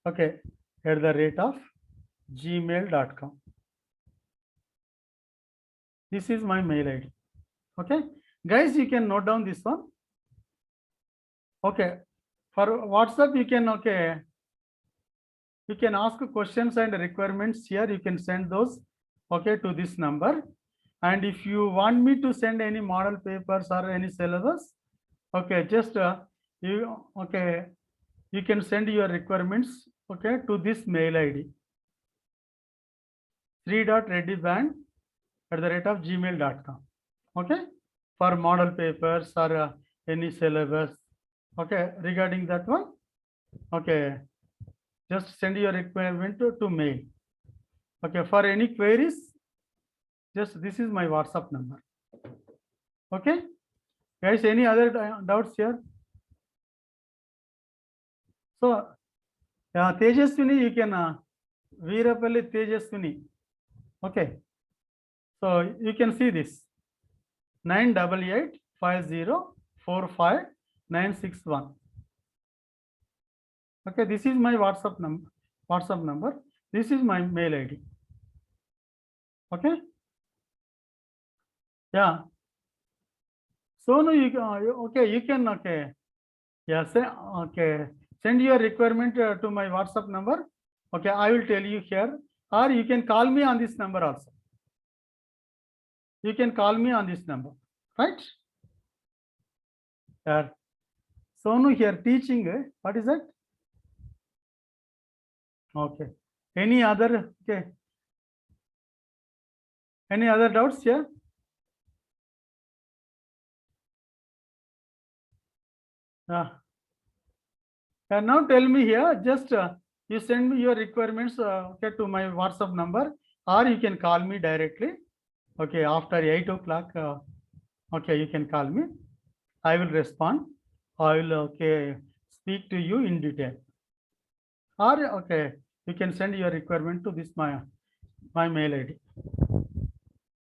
Okay, at the rate of gmail.com. This is my mail ID. Okay, guys, you can note down this one. Okay, for WhatsApp, you can, okay, you can ask questions and requirements here. You can send those, okay, to this number. And if you want me to send any model papers or any syllabus, okay, just you can send your requirements, okay, to this mail ID 3.reddyband@gmail.com. Okay, for model papers or any syllabus, okay, regarding that one, okay, just send your requirement to mail. Okay, for any queries, just this is my WhatsApp number. Okay, guys, any other doubts here? So, Tejaswini, you can Veerapalli Tejaswini. Okay, so you can see this 9885045 Okay, this is my WhatsApp number. This is my mail ID. Okay. Yeah. So no, you can, okay, you can, okay. Yeah, okay. Send your requirement to my WhatsApp number. Okay, I will tell you here, or you can call me on this number also. You can call me on this number, right? Sonu here teaching. What is that? Okay. Any other? Okay. Any other doubts here? And now tell me here, just you send me your requirements okay, to my WhatsApp number, or you can call me directly. Okay, after 8 o'clock, okay, you can call me. I will respond. I will, okay, speak to you in detail. Or, okay, you can send your requirement to this my mail ID.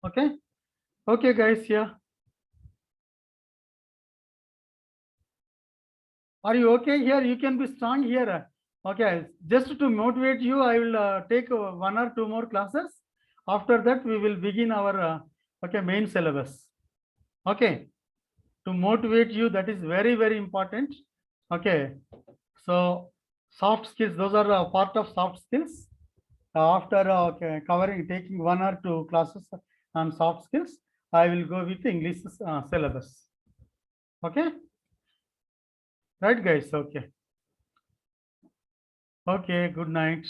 Okay. Okay, guys, here. Are you okay here? You can be strong here. Okay, just to motivate you, I will take 1 or 2 more classes. After that, we will begin our okay, main syllabus. Okay, to motivate you, that is very, very important. Okay, so soft skills, those are part of soft skills. After okay, taking 1 or 2 classes on soft skills, I will go with English syllabus. Okay. Right, guys. Okay. Okay. Good night.